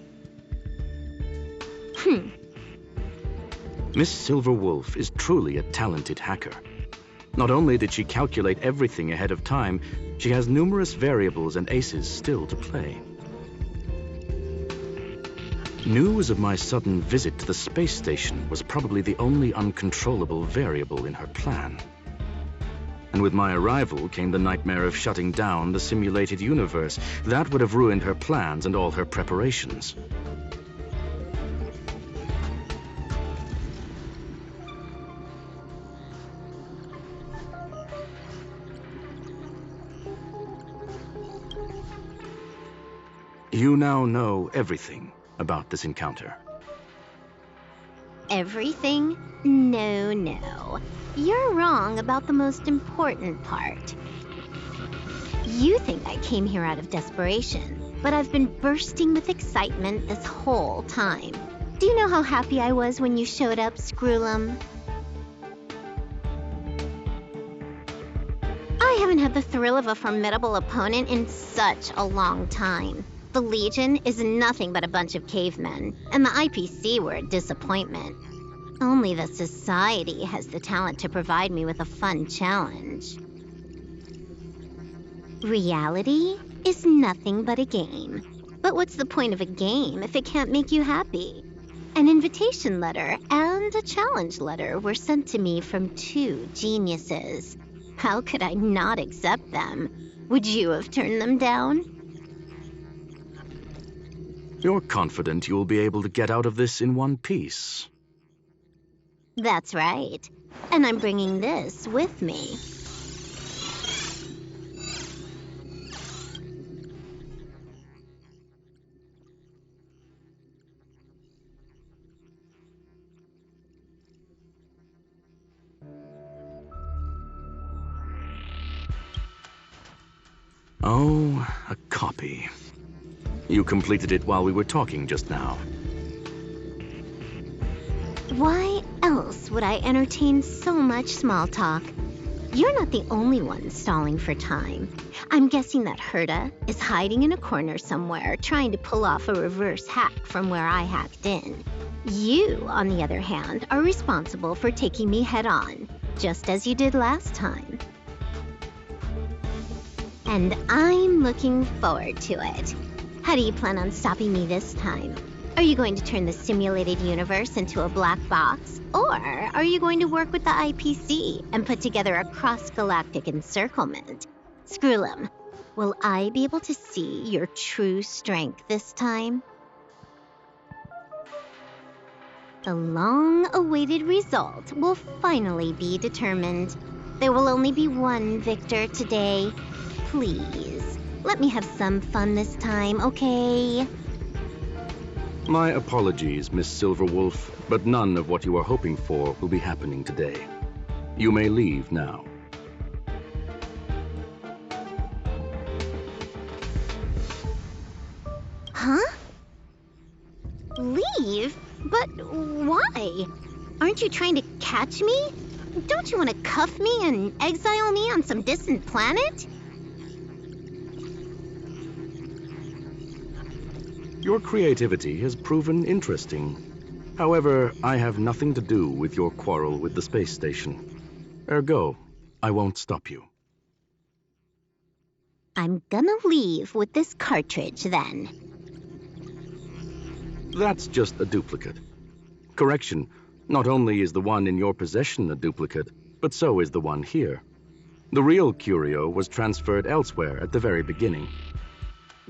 Miss Silver Wolf is truly a talented hacker. Not only did she calculate everything ahead of time, she has numerous variables and aces still to play. News of my sudden visit to the space station was probably the only uncontrollable variable in her plan. And with my arrival came the nightmare of shutting down the simulated universe. That would have ruined her plans and all her preparations. You now know everything about this encounter. Everything? No, no. You're wrong about the most important part. You think I came here out of desperation, but I've been bursting with excitement this whole time. Do you know how happy I was when you showed up, Scroolum? I haven't had the thrill of a formidable opponent in such a long time. The Legion is nothing but a bunch of cavemen, and the IPC were a disappointment. Only the Society has the talent to provide me with a fun challenge. Reality is nothing but a game. But what's the point of a game if it can't make you happy? An invitation letter and a challenge letter were sent to me from two geniuses. How could I not accept them? Would you have turned them down? You're confident you'll be able to get out of this in one piece. That's right. And I'm bringing this with me. Oh, a copy. You completed it while we were talking just now. Why else would I entertain so much small talk? You're not the only one stalling for time. I'm guessing that Herta is hiding in a corner somewhere, trying to pull off a reverse hack from where I hacked in. You, on the other hand, are responsible for taking me head-on, just as you did last time. And I'm looking forward to it. How do you plan on stopping me this time? Are you going to turn the simulated universe into a black box? Or are you going to work with the IPC and put together a cross-galactic encirclement? Scroolum, will I be able to see your true strength this time? The long-awaited result will finally be determined. There will only be one victor today. Please, let me have some fun this time, okay? My apologies, Miss Silverwolf, but none of what you are hoping for will be happening today. You may leave now. Huh? Leave? But why? Aren't you trying to catch me? Don't you want to cuff me and exile me on some distant planet? Your creativity has proven interesting. However, I have nothing to do with your quarrel with the space station. Ergo, I won't stop you. I'm gonna leave with this cartridge, then. That's just a duplicate. Correction, not only is the one in your possession a duplicate, but so is the one here. The real curio was transferred elsewhere at the very beginning.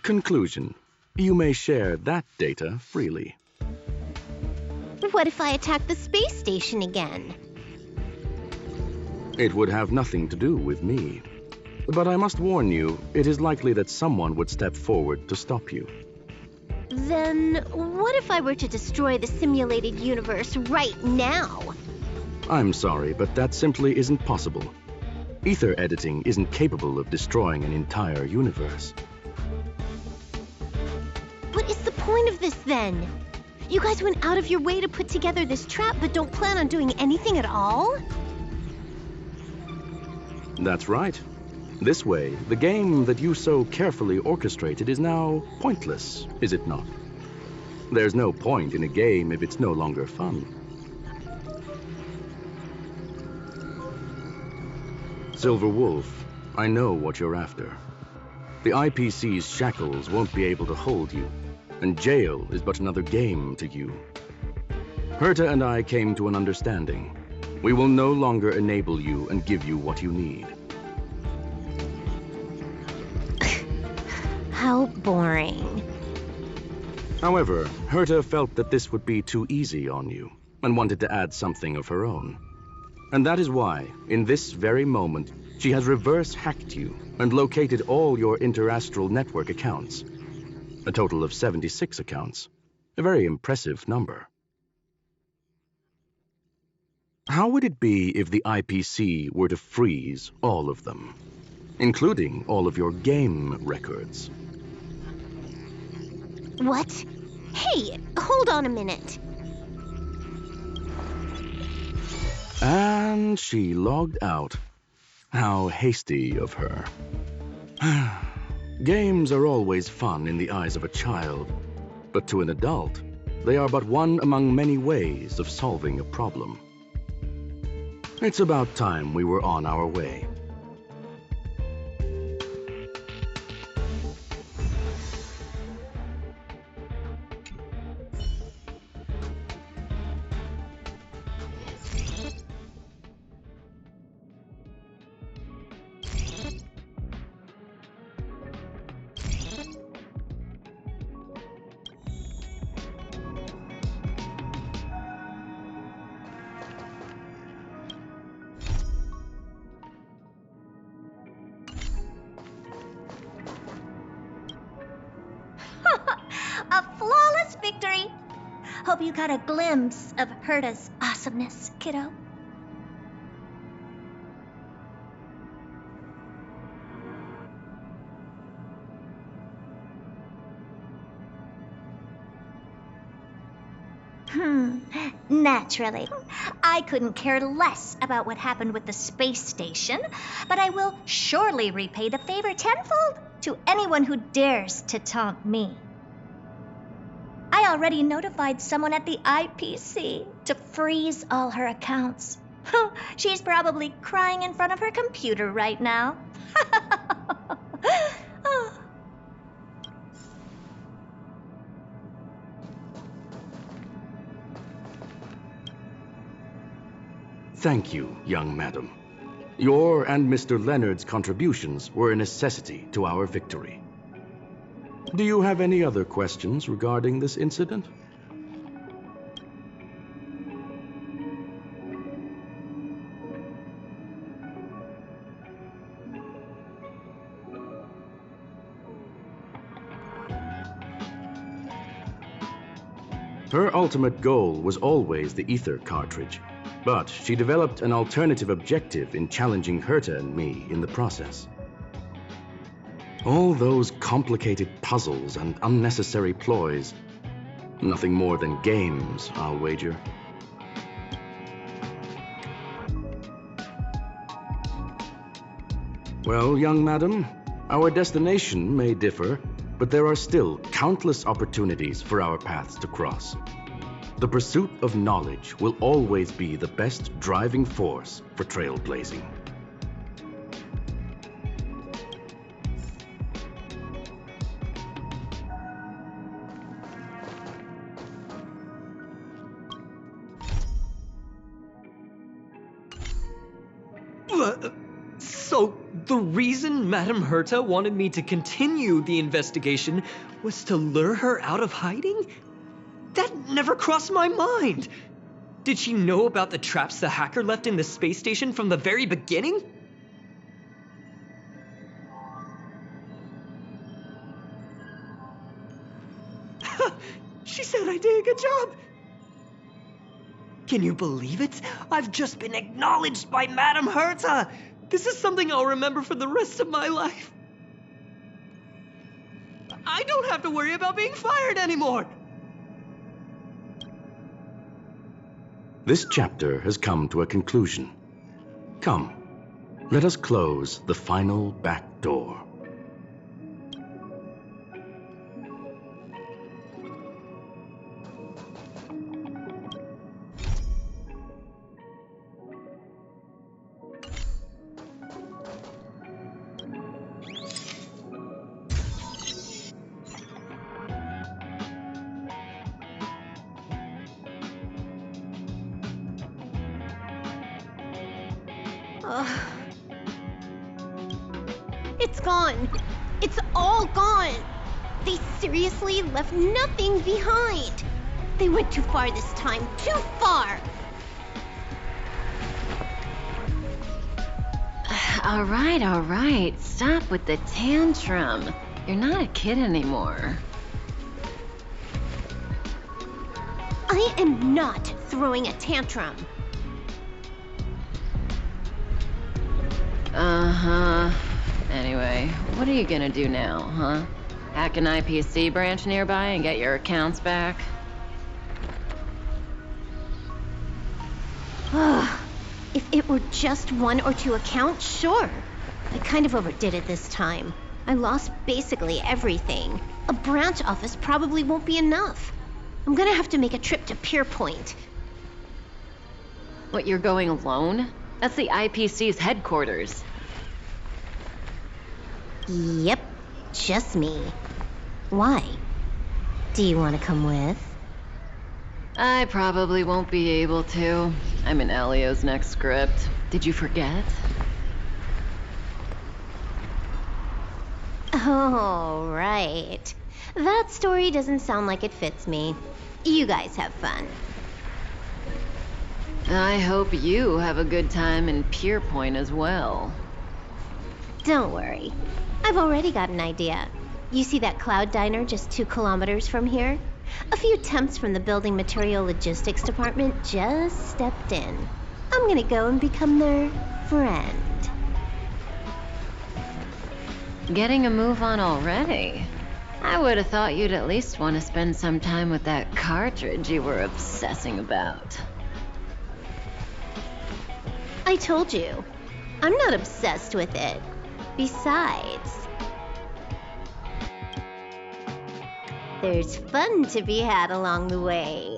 Conclusion. You may share that data freely. What if I attack the space station again? It would have nothing to do with me. But I must warn you, it is likely that someone would step forward to stop you. Then what if I were to destroy the simulated universe right now? I'm sorry, but that simply isn't possible. Ether editing isn't capable of destroying an entire universe. What is the point of this, then? You guys went out of your way to put together this trap, but don't plan on doing anything at all? That's right. This way, the game that you so carefully orchestrated is now pointless, is it not? There's no point in a game if it's no longer fun. Silver Wolf, I know what you're after. The IPC's shackles won't be able to hold you, and jail is but another game to you. Herta and I came to an understanding. We will no longer enable you and give you what you need. boring. However, Herta felt that this would be too easy on you and wanted to add something of her own. And that is why, in this very moment, she has reverse-hacked you and located all your interastral network accounts. A total of 76 accounts. A very impressive number. How would it be if the IPC were to freeze all of them, including all of your game records? What? Hey, hold on a minute. And she logged out. How hasty of her. Games are always fun in the eyes of a child, but to an adult, they are but one among many ways of solving a problem. It's about time we were on our way. A flawless victory! Hope you got a glimpse of Herta's awesomeness, kiddo. Naturally. I couldn't care less about what happened with the space station, but I will surely repay the favor tenfold to anyone who dares to taunt me. I already notified someone at the IPC to freeze all her accounts. She's probably crying in front of her computer right now. Thank you, young madam. Your and Mr. Leonard's contributions were a necessity to our victory. Do you have any other questions regarding this incident? Her ultimate goal was always the ether cartridge, but she developed an alternative objective in challenging Herta and me in the process. All those complicated puzzles and unnecessary ploys, nothing more than games, I'll wager. Well, young madam, our destination may differ, but there are still countless opportunities for our paths to cross. The pursuit of knowledge will always be the best driving force for trailblazing. So, the reason Madame Herta wanted me to continue the investigation was to lure her out of hiding? That never crossed my mind! Did she know about the traps the hacker left in the space station from the very beginning? She said I did a good job! Can you believe it? I've just been acknowledged by Madame Herta! This is something I'll remember for the rest of my life. I don't have to worry about being fired anymore! This chapter has come to a conclusion. Come, let us close the final back door. It's gone. It's all gone. They seriously left nothing behind. They went too far this time, too far. All right. Stop with the tantrum. You're not a kid anymore. I am not throwing a tantrum. Uh-huh. Anyway, what are you gonna do now, huh? Hack an IPC branch nearby and get your accounts back? If it were just 1 or 2 accounts, sure. I kind of overdid it this time. I lost basically everything. A branch office probably won't be enough. I'm gonna have to make a trip to Pierpoint. What, you're going alone? That's the IPC's headquarters. Yep, just me. Why? Do you want to come with? I probably won't be able to. I'm in Elio's next script. Did you forget? Oh, right. That story doesn't sound like it fits me. You guys have fun. I hope you have a good time in Pierpoint as well. Don't worry. I've already got an idea. You see that cloud diner just 2 kilometers from here? A few temps from the building material logistics department just stepped in. I'm gonna go and become their friend. Getting a move on already? I would have thought you'd at least want to spend some time with that cartridge you were obsessing about. I told you, I'm not obsessed with it. Besides, there's fun to be had along the way.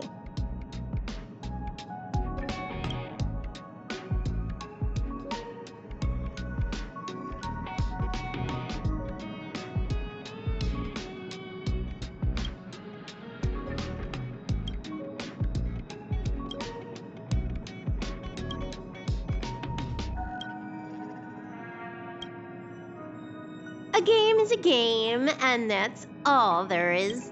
A game is a game, and that's all there is.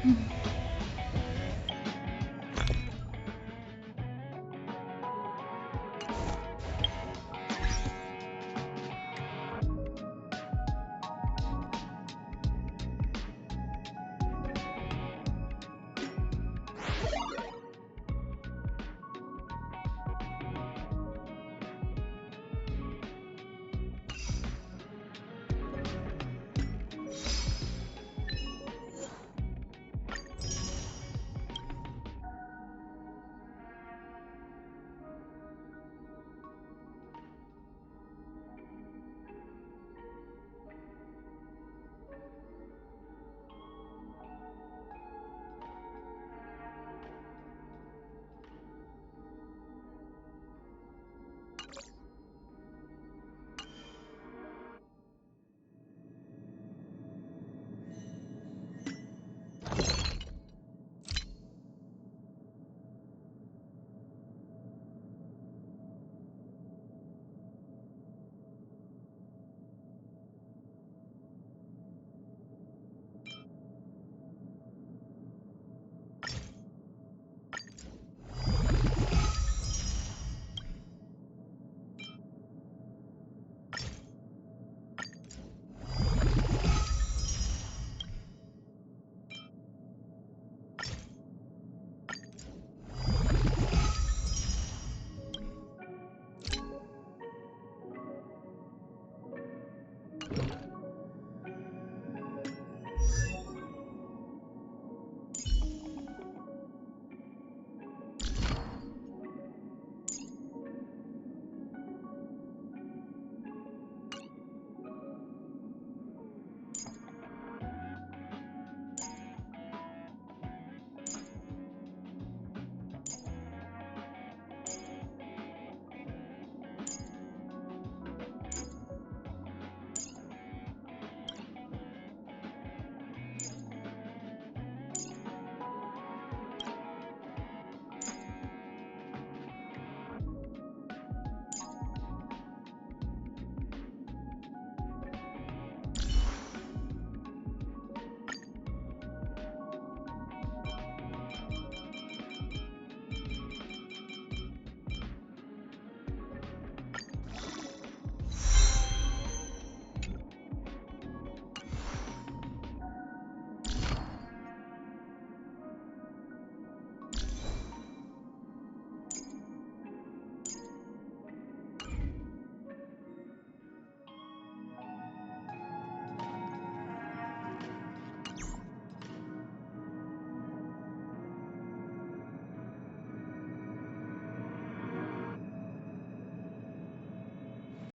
Hmm.